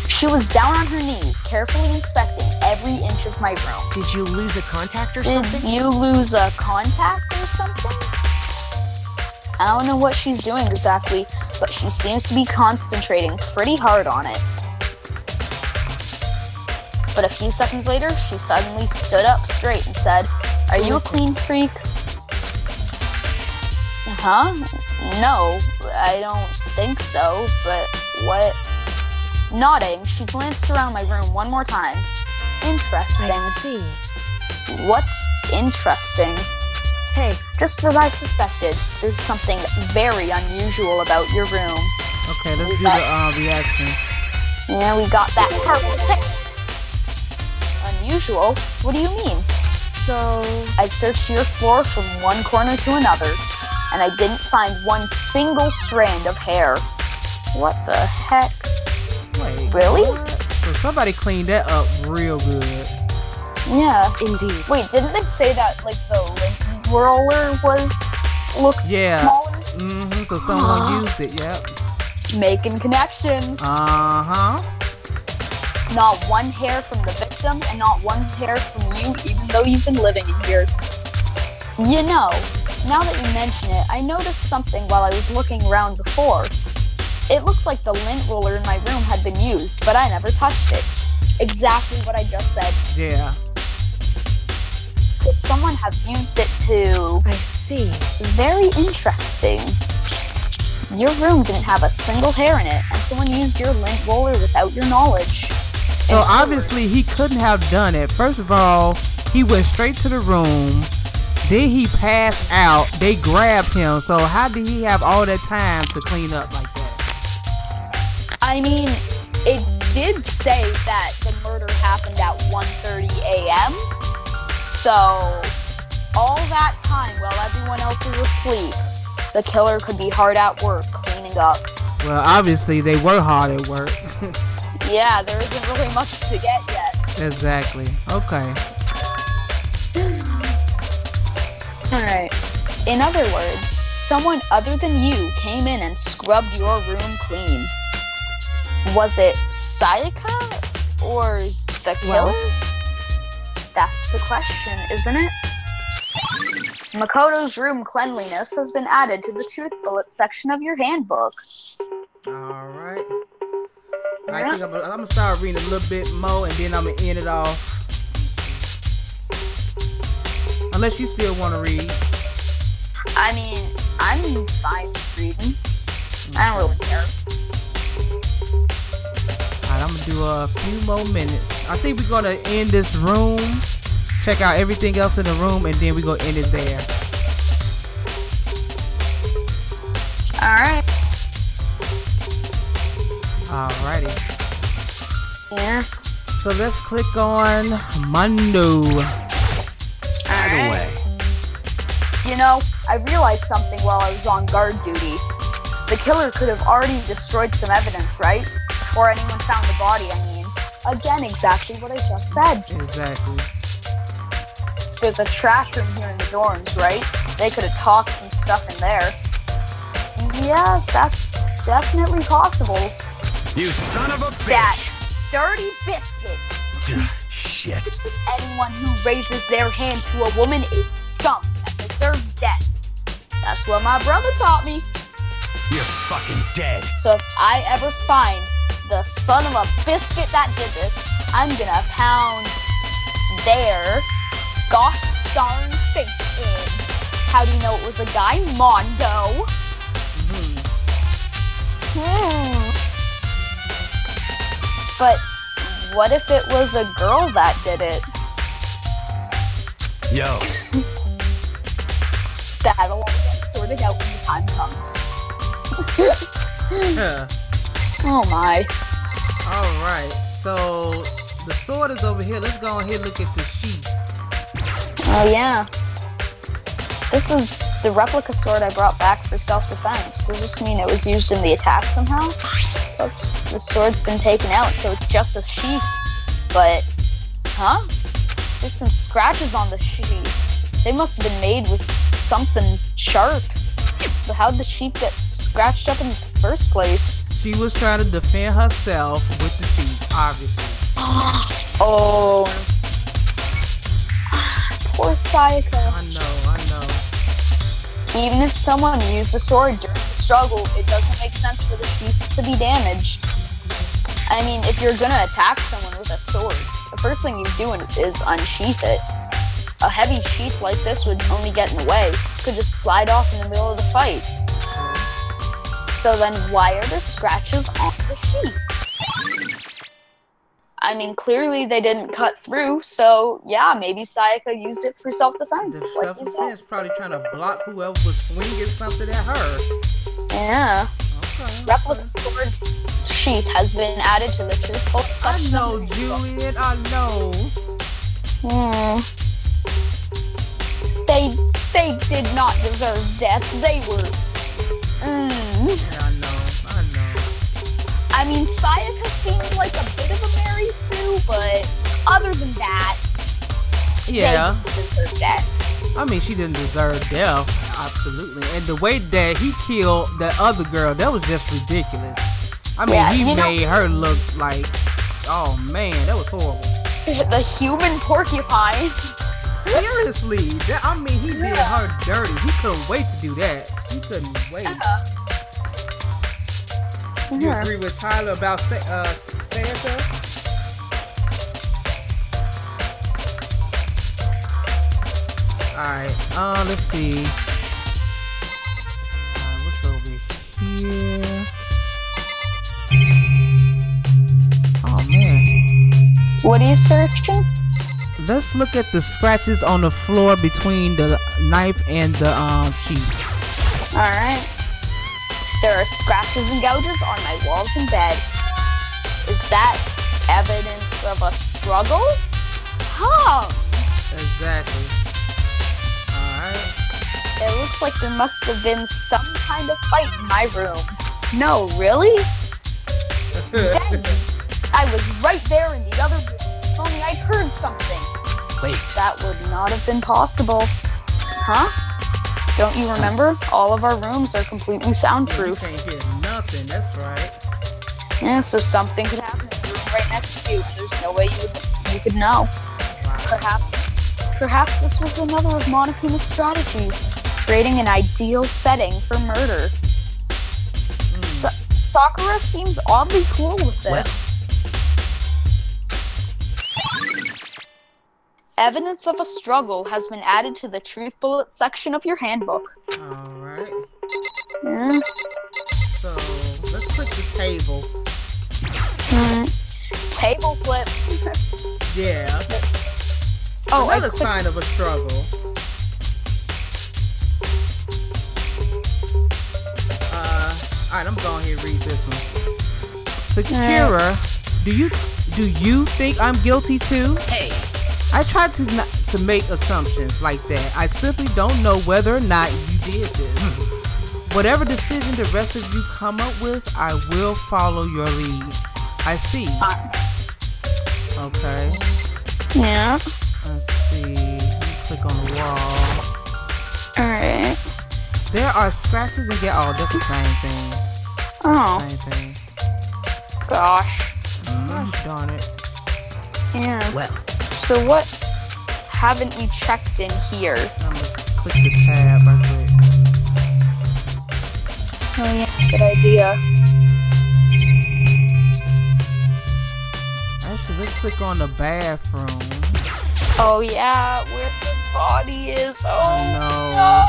She was down on her knees, carefully inspecting every inch of my room. Did you lose a contact or Did something? you lose a contact or something? I don't know what she's doing exactly, but she seems to be concentrating pretty hard on it. But a few seconds later, she suddenly stood up straight and said, "Are you a clean freak?" Huh? No, I don't think so, but what? Nodding, she glanced around my room one more time. Interesting. I see. What's interesting? Hey, Just as I suspected, there's something very unusual about your room. Okay, let's do the reaction. Yeah, we got that purple text. Unusual? What do you mean? so... I've searched your floor from one corner to another, and I didn't find one single strand of hair. What the heck? Wait, Really? what? So somebody cleaned that up real good. Yeah. Indeed. Wait, didn't they say that, like, the lint roller looked smaller? Mm-hmm, so someone used it, yep. Making connections. Uh-huh. Not one hair from the victim, and not one hair from you, even though you've been living in here. You know, now that you mention it, I noticed something while I was looking around before. It looked like the lint roller in my room had been used, but I never touched it. Exactly what I just said. Yeah. Could someone have used it to... I see. Very interesting. Your room didn't have a single hair in it, and someone used your lint roller without your knowledge. So obviously he couldn't have done it. First of all, he went straight to the room. Then he passed out. They grabbed him. So how did he have all that time to clean up like that? I mean, it did say that the murder happened at 1:30 a.m. So, all that time while everyone else is asleep, the killer could be hard at work cleaning up. Well, obviously they were hard at work. Yeah, there isn't really much to get yet. Exactly. Okay. Alright. In other words, someone other than you came in and scrubbed your room clean. Was it Sayaka or the killer? Well, that's the question, isn't it? Makoto's room cleanliness has been added to the truth bullet section of your handbook. All right. I think I'm gonna start reading a little bit more, and then I'm gonna end it off. Unless you still want to read. I mean, I'm fine with reading. I don't really care. Alright, I'm gonna do a few more minutes. I think we're gonna end this room, check out everything else in the room, and then we're gonna end it there. Alright. Alrighty. Yeah. So let's click on Mundo. Right away. You know, I realized something while I was on guard duty. The killer could have already destroyed some evidence, right? Before anyone found the body, I mean. Again, exactly what I just said. Exactly. There's a trash room here in the dorms, right? They could have tossed some stuff in there. Yeah, that's definitely possible. You son of a That bitch! dirty biscuit. Shit. Anyone who raises their hand to a woman is scum and deserves death. That's what my brother taught me. You're fucking dead. So if I ever find the son of a biscuit that did this, I'm gonna pound their gosh darn face in. How do you know it was a guy? Mondo. But what if it was a girl that did it? Yo. That'll all get sorted out when the time comes. Yeah. Oh my. Alright, so the sword is over here. Let's go ahead and look at the sheath. Oh yeah. This is the replica sword I brought back for self-defense. Does this mean it was used in the attack somehow? The sword's been taken out, so it's just a sheath. But, huh? There's some scratches on the sheath. They must have been made with something sharp. But how'd the sheath get scratched up in the first place? She was trying to defend herself with the sheath, obviously. Oh. Poor Sayaka. I know. Even if someone used a sword during the struggle, it doesn't make sense for the sheath to be damaged. I mean, if you're gonna attack someone with a sword, the first thing you do is unsheath it. A heavy sheath like this would only get in the way. It could just slide off in the middle of the fight. So then why are there scratches on the sheath? I mean, clearly they didn't cut through, so yeah, maybe Sayaka used it for self-defense. The like you said. self-defense probably trying to block whoever was swinging something at her. Yeah. Okay. Replica sword sheath has been added to the truthful I section. know, Juliet. I know. They did not deserve death. They were. Yeah, I know. I mean, Sayaka seemed like a bit of a Mary Sue, but other than that, Yeah. they deserve death. I mean, she didn't deserve death. Absolutely. And the way that he killed that other girl, that was just ridiculous. I mean, Yeah, he you know- made her look like, oh man, that was horrible. The human porcupine. Seriously, he did her dirty. He couldn't wait to do that. He couldn't wait. You agree with Tyler about Santa? Alright, let's see. What's over here? Oh man. What are you searching? Let's look at the scratches on the floor between the knife and the sheath. Alright. There are scratches and gouges on my walls and bed. Is that evidence of a struggle? Huh. Exactly. Alright. It looks like there must have been some kind of fight in my room. No, really? Dang it. I was right there in the other room. If only I'd heard something. Wait. That would not have been possible. Huh? Don't you remember? All of our rooms are completely You soundproof. can't hear nothing, that's right. Yeah, so something could happen in the room right next to you, and there's no way you could know. Perhaps this was another of Monokuma's strategies, creating an ideal setting for murder. Sakura seems oddly cool with this. Evidence of a struggle has been added to the truth bullet section of your handbook. Alright. Yeah. So, let's click the table. Table flip. Yeah. Oh, Another sign of a struggle. Alright, I'm going here and read this one. Sakura, do you think I'm guilty too? Hey. I tried to make assumptions like that. I simply don't know whether or not you did this. Whatever decision the rest of you come up with, I will follow your lead. I see. Okay. Yeah. Let's see. Let me click on the wall. Alright. There are scratches and get. Oh, that's the same thing. Oh. Same thing. Gosh. Gosh darn it. Yeah. Well. So what haven't we checked in here? I'm gonna click the tab right quick. Oh yeah, good idea. Actually, let's click on the bathroom. Oh yeah, where the body is. Oh No.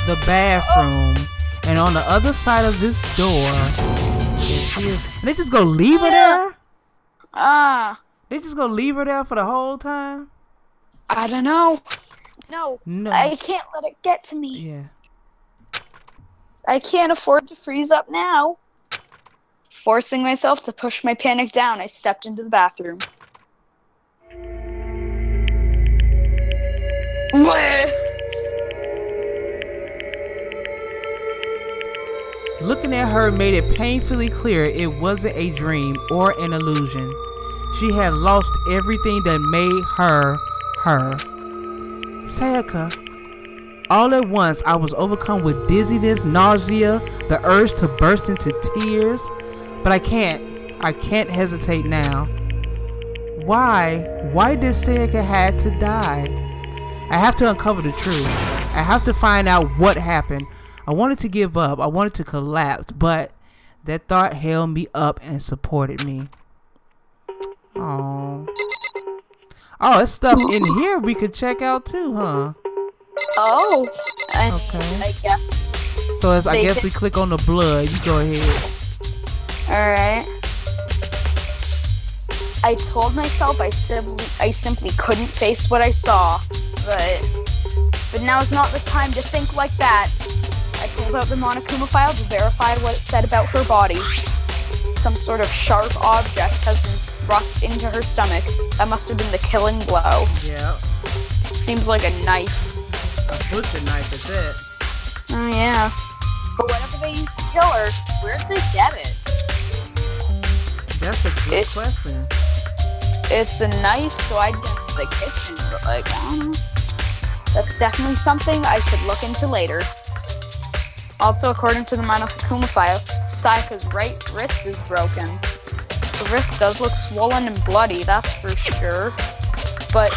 The bathroom. And on the other side of this door, she is. And they just go leave her there? Ah. They just gonna leave her there for the whole time? I don't know. No. I can't let it get to me. Yeah. I can't afford to freeze up now. Forcing myself to push my panic down, I stepped into the bathroom. Looking at her made it painfully clear it wasn't a dream or an illusion. She had lost everything that made her, her. Sayaka, all at once I was overcome with dizziness, nausea, the urge to burst into tears. But I can't hesitate now. Why did Sayaka have to die? I have to uncover the truth. I have to find out what happened. I wanted to give up. I wanted to collapse, but that thought held me up and supported me. Oh, there's stuff in here we could check out too, huh? Oh, Okay. I guess. So I guess we click on the blood. You go ahead. Alright. I told myself I simply couldn't face what I saw, but now's not the time to think like that. I pulled out the Monokuma file to verify what it said about her body. Some sort of sharp object has been thrust into her stomach. That must have been the killing blow. Yeah. Seems like a knife. A butcher knife at that. Oh yeah. But whatever they used to kill her, where'd they get it? That's a good question. It's a knife, so I guess the kitchen, but like, I don't know. That's definitely something I should look into later. Also, according to the Monokuma file, Sayaka's right wrist is broken. The wrist does look swollen and bloody, that's for sure. But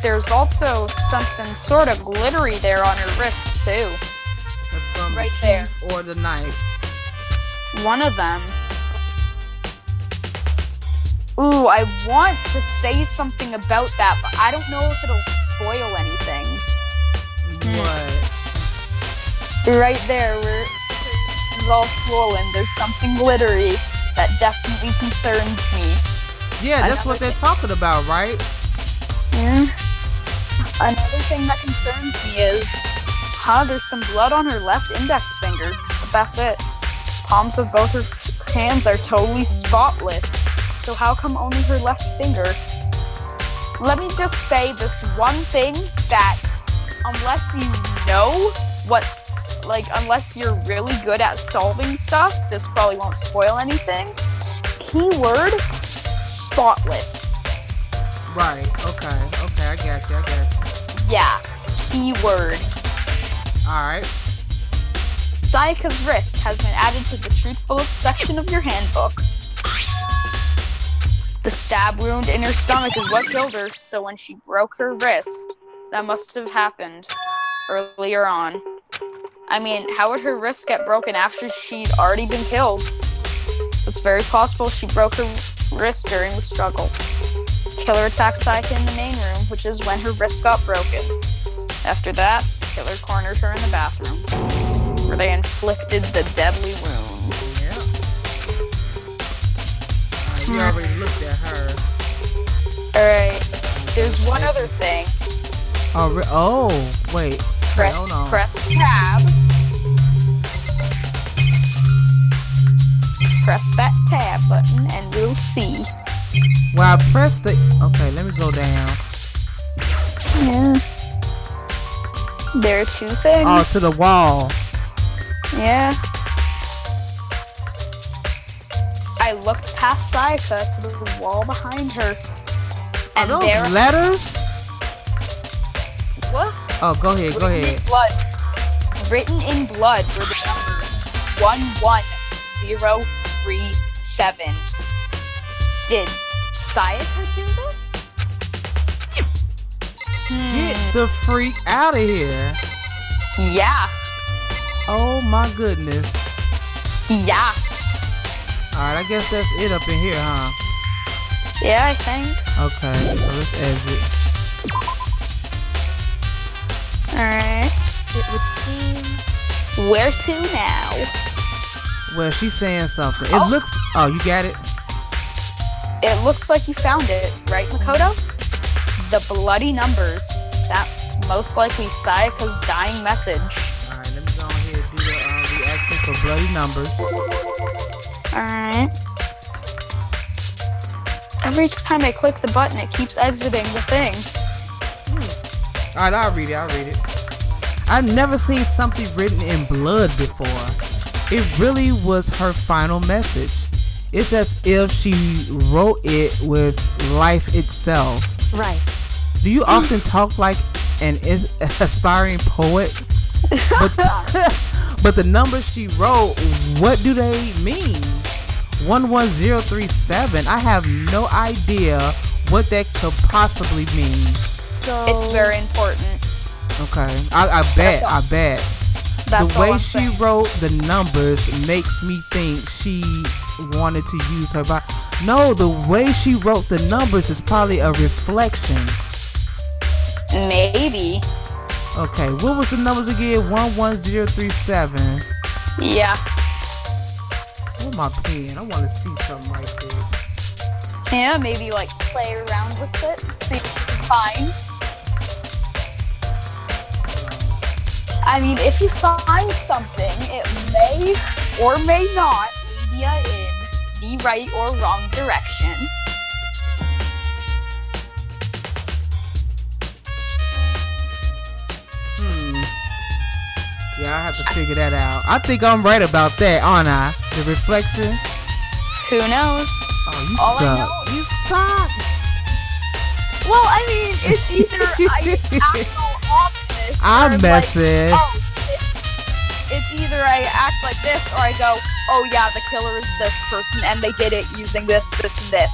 there's also something sort of glittery there on her wrist, too. That's from Right the there. teeth or the knife. One of them. Ooh, I want to say something about that, but I don't know if it'll spoil anything. What? Right there, where it's all swollen, there's something glittery that definitely concerns me. Yeah, that's what they're talking about, right? Yeah. Another thing that concerns me is, there's some blood on her left index finger, but that's it. Palms of both her hands are totally spotless, so how come only her left finger? Let me just say this one thing that, unless you know unless you're really good at solving stuff, this probably won't spoil anything. Keyword, spotless. Right, okay, I got you. Yeah, keyword. Alright. Sayaka's wrist has been added to the truth bullet section of your handbook. The stab wound in her stomach is what killed her, so when she broke her wrist, that must have happened earlier on. I mean, how would her wrist get broken after she'd already been killed? It's very possible she broke her wrist during the struggle. Killer attacks Sayaka in the main room, which is when her wrist got broken. After that, killer cornered her in the bathroom, where they inflicted the deadly wound. Yeah. You already looked at her. Alright, there's one other thing. Oh, wait. Hold on. Press tab. Press that tab button and we'll see. Well, I pressed the... Okay, let me go down. Yeah. There are two things. Oh, to the wall. Yeah. I looked past Sayaka to the wall behind her. Are And those there... letters? What? Oh, go ahead, go ahead. Written in blood were the numbers 11037. Did Sayaka do this? Get the freak out of here. Yeah. Oh my goodness. Yeah. Alright, I guess that's it up in here, huh? Yeah, I think. Okay, so let's exit. Alright. It would seem. Where to now? Well, she's saying something. It Oh. looks... Oh, you got it? It looks like you found it, right, Makoto? The bloody numbers. That's most likely Sayaka's dying message. Alright, let me go ahead and do the reaction for bloody numbers. Alright. Every time I click the button, it keeps exiting the thing. Alright, I'll read it. I've never seen something written in blood before. It really was her final message. It's as if she wrote it with life itself. Right. Do you often talk like an aspiring poet? But the numbers she wrote, what do they mean? 11037. I have no idea what that could possibly mean. So. It's very important. Okay, I bet. That's The way all I'm she saying. wrote the numbers makes me think she wanted to use her body. No, the way she wrote the numbers is probably a reflection. Maybe. Okay, what was the numbers again? 11037. Yeah. Where's my pen? I want to see something right there. Yeah, maybe like play around with it, see what you can find. I mean, if you find something, it may or may not lead you in the right or wrong direction. Yeah, I have to figure that out. I think I'm right about that, aren't I? The reflection? Who knows? Oh, you All I suck. know- You suck. Well, I mean, it's either I act all ominous I'm or messing. like, oh, it's either I act like this or I go, oh yeah, the killer is this person and they did it using this, this, and this.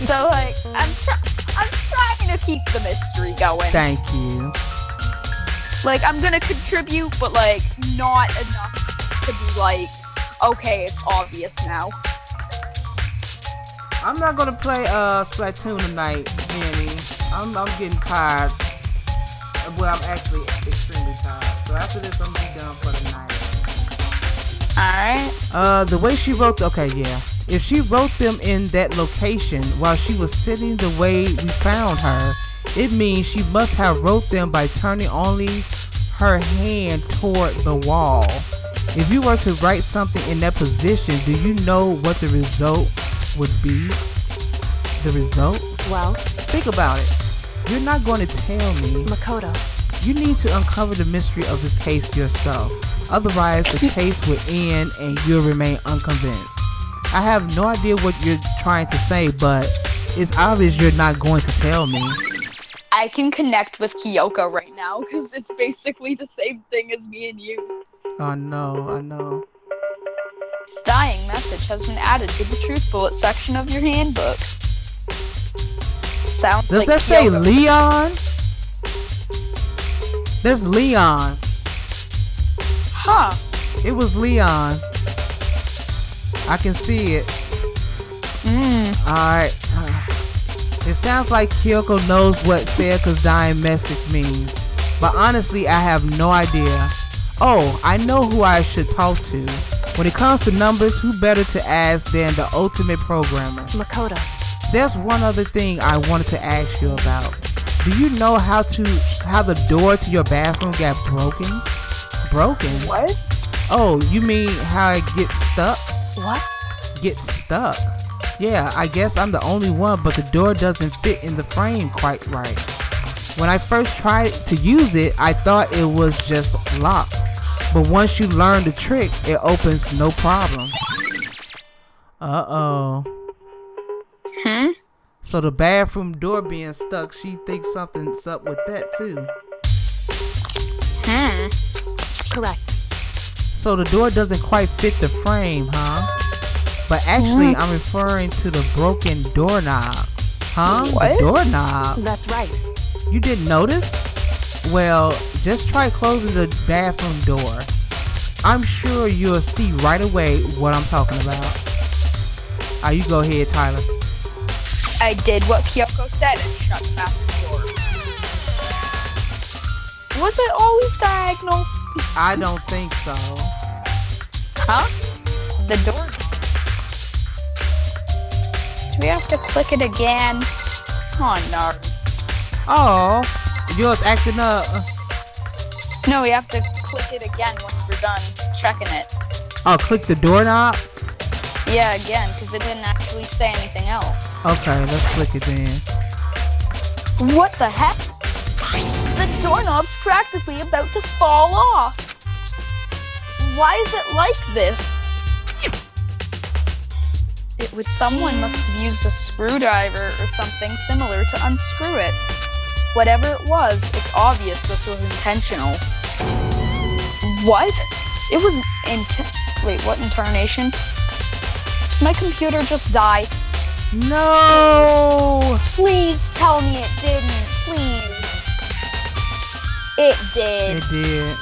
So like, I'm trying to keep the mystery going. Thank you. Like, I'm gonna contribute, but like, not enough to be like, okay, it's obvious now. I'm not gonna play Splatoon tonight, Annie. I'm getting tired. Well, I'm actually extremely tired. So after this, I'm gonna be done for the night. Alright. The way she wrote okay, yeah. If she wrote them in that location while she was sitting the way we found her, it means she must have wrote them by turning only her hand toward the wall. If you were to write something in that position, do you know what the result would be? The result? Well, Think about it. You're not going to tell me. Makoto. You need to uncover the mystery of this case yourself. Otherwise, the case will end and you'll remain unconvinced. I have no idea what you're trying to say, but it's obvious you're not going to tell me. I can connect with Kyoko right now because it's basically the same thing as me and you. Oh no, I know. Dying message has been added to the truth bullet section of your handbook. Sounds Does like that say Kyoko. Leon? That's Leon. Huh. It was Leon. I can see it. Alright. It sounds like Kyoko knows what Sayaka's dying message means. But honestly, I have no idea. Oh, I know who I should talk to. When it comes to numbers, who better to ask than the ultimate programmer? Makoto. There's one other thing I wanted to ask you about. Do you know how the door to your bathroom got broken? Broken? What? Oh, you mean how it gets stuck? What? Gets stuck? Yeah, I guess I'm the only one, but the door doesn't fit in the frame quite right. When I first tried to use it, I thought it was just locked. But once you learn the trick, it opens no problem. Uh-oh. So the bathroom door being stuck, she thinks something's up with that too. Correct. So the door doesn't quite fit the frame, huh? But actually, I'm referring to the broken doorknob. Huh? What? The doorknob. That's right. You didn't notice? Well, just try closing the bathroom door. I'm sure you'll see right away what I'm talking about. You go ahead, Tyler. I did what Kyoko said and shut the bathroom door. Was it always diagonal? I don't think so. Huh? The door. Do we have to click it again? Oh, nerds. Oh, yours acting up. No, we have to click it again once we're done checking it. Oh, click the doorknob? Yeah, again, because it didn't actually say anything else. Okay, let's click it then. What the heck? The doorknob's practically about to fall off. Why is it like this? Someone must have used a screwdriver or something similar to unscrew it. Whatever it was, it's obvious this was intentional. What? It was wait, what intonation? Did my computer just die? No! Please tell me it didn't. Please. It did. It did.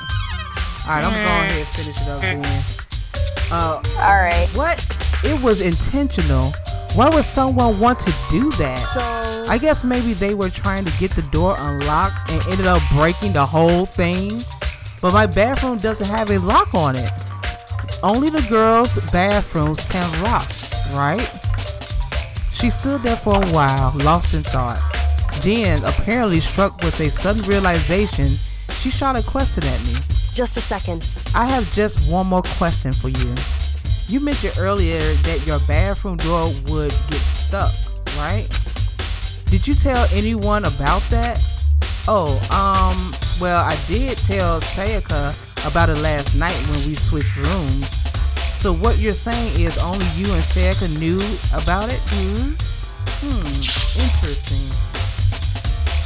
Alright, I'm going ahead and finish it up then. Alright. What? It was intentional. Why would someone want to do that? So I guess maybe they were trying to get the door unlocked and ended up breaking the whole thing. But my bathroom doesn't have a lock on it. Only the girls' bathrooms can lock, right? She stood there for a while, lost in thought. Then, apparently struck with a sudden realization, she shot a question at me. just a second. I have just one more question for you. You mentioned earlier that your bathroom door would get stuck, right? Did you tell anyone about that? Oh, well, I did tell Sayaka about it last night when we switched rooms. So what you're saying is only you and Sayaka knew about it? Interesting.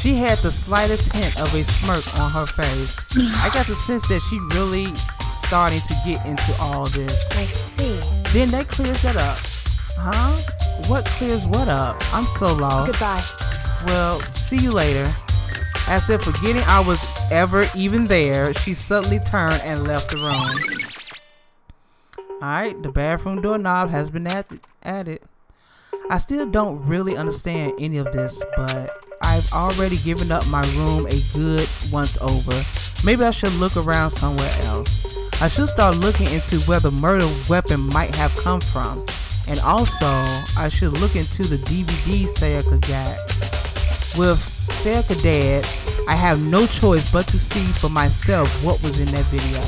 She had the slightest hint of a smirk on her face. I got the sense that she really starting to get into all this. I see. Then that clears that up. Huh? What clears what up? I'm so lost. Goodbye. Well, see you later. As if forgetting I was ever even there, she suddenly turned and left the room. Alright, the bathroom doorknob has been added. I still don't really understand any of this, but I've already given up my room a good once over. Maybe I should look around somewhere else. I should start looking into where the murder weapon might have come from. And also, I should look into the DVD Sayaka got. With Sayaka dead, I have no choice but to see for myself what was in that video.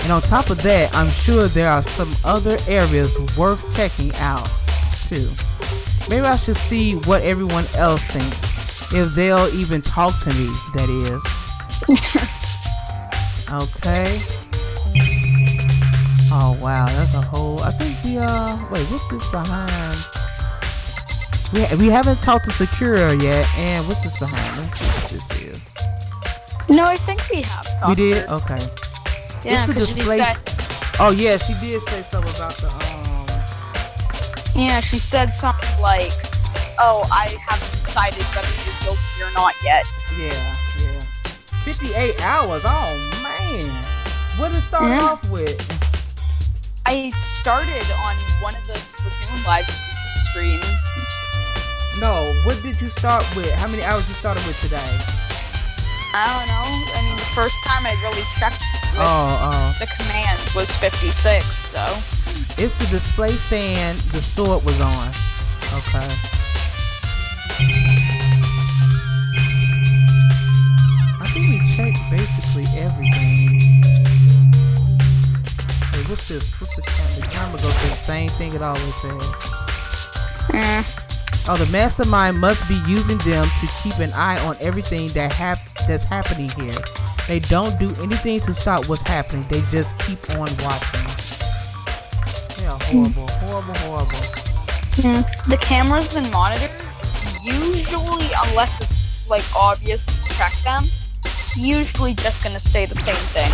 And on top of that, I'm sure there are some other areas worth checking out too. Maybe I should see what everyone else thinks. If they'll even talk to me, that is. Okay. Oh wow, that's a whole, I think we wait, what's this behind? We haven't talked to Sakura yet, and what's this behind? Let's see what this is. No, I think we have talked. We did? Okay. Yeah, it's the 'cause she display. said, Oh yeah, she did say something about the yeah, she said something like, "Oh, I haven't decided whether you're guilty or not yet." yeah. 58 hours. Oh man. What did it start off with? I started on one of the Splatoon live streams. No, what did you start with? How many hours you started with today? I don't know. I mean, the first time I really checked with the command was 56, so. It's the display stand the sword was on. Okay. I think we checked basically everything. Hey, what's this? What's the camera? The camera goes to the same thing it always says. Oh, the mastermind must be using them to keep an eye on everything that's happening here. They don't do anything to stop what's happening. They just keep on watching. Yeah, horrible, horrible. Yeah. The cameras and monitors, usually, unless it's like obvious to check them, it's usually just gonna stay the same thing.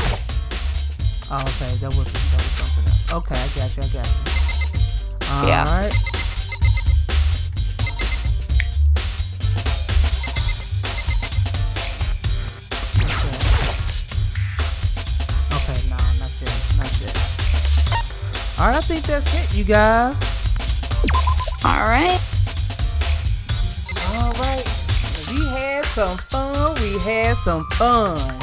Oh, okay, that was something else. Okay, I got you. Yeah. Alright. Okay, no, not yet. Alright, I think that's it, you guys. Alright. We had some fun.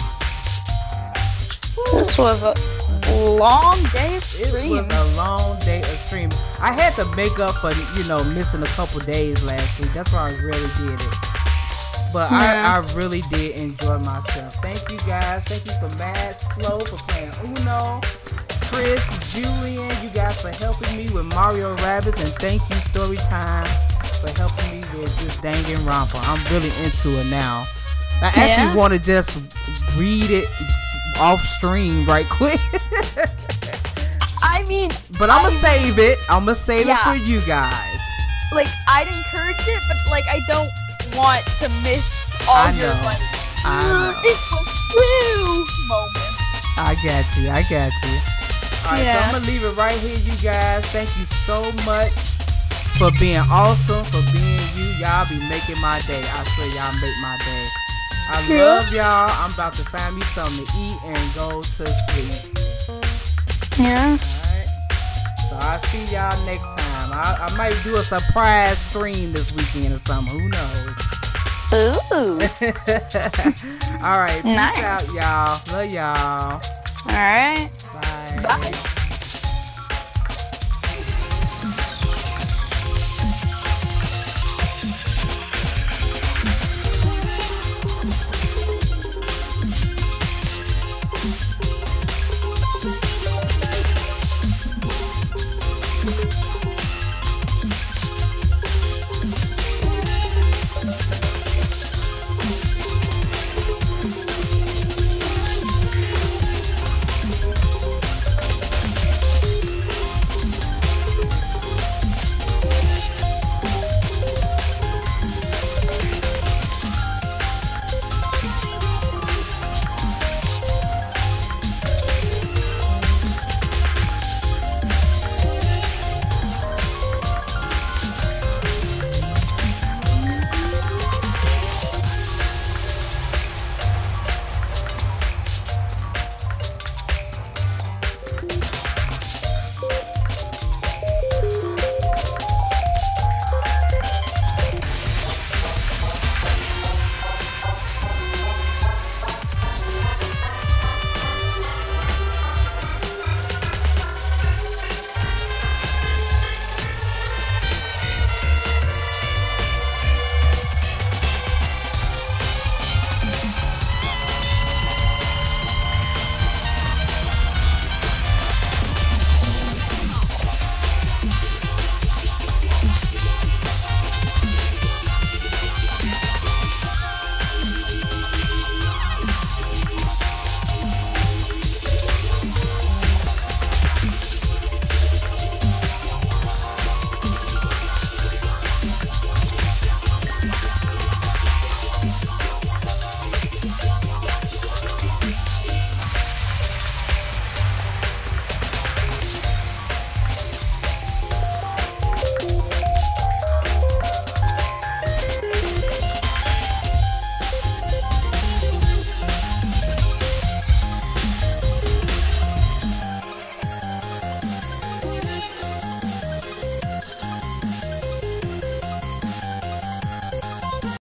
This was a long day of streams. It was a long day of streaming. I had to make up for, missing a couple days last week. That's why I really did it. But I really did enjoy myself. Thank you guys. Thank you for Mads Flo for playing Uno. Chris, Julian, you guys for helping me with Mario Rabbids. And thank you, Storytime, for helping me with this Danganronpa. I'm really into it now. I actually want to just read it off stream right quick. I mean, but I'm gonna save it. I'm gonna save it for you guys. Like, I'd encourage it, but like, I don't want to miss all your like it was true moments. I got you. Alright, so I'm gonna leave it right here, you guys. Thank you so much for being awesome, for being you. Y'all be making my day. I swear y'all make my day. I love y'all. I'm about to find me something to eat and go to sleep. Yeah. Alright. So I'll see y'all next time. I might do a surprise stream this weekend or something. Who knows? Ooh. Alright. Nice. Peace out, y'all. Love y'all. Alright. Bye. Bye.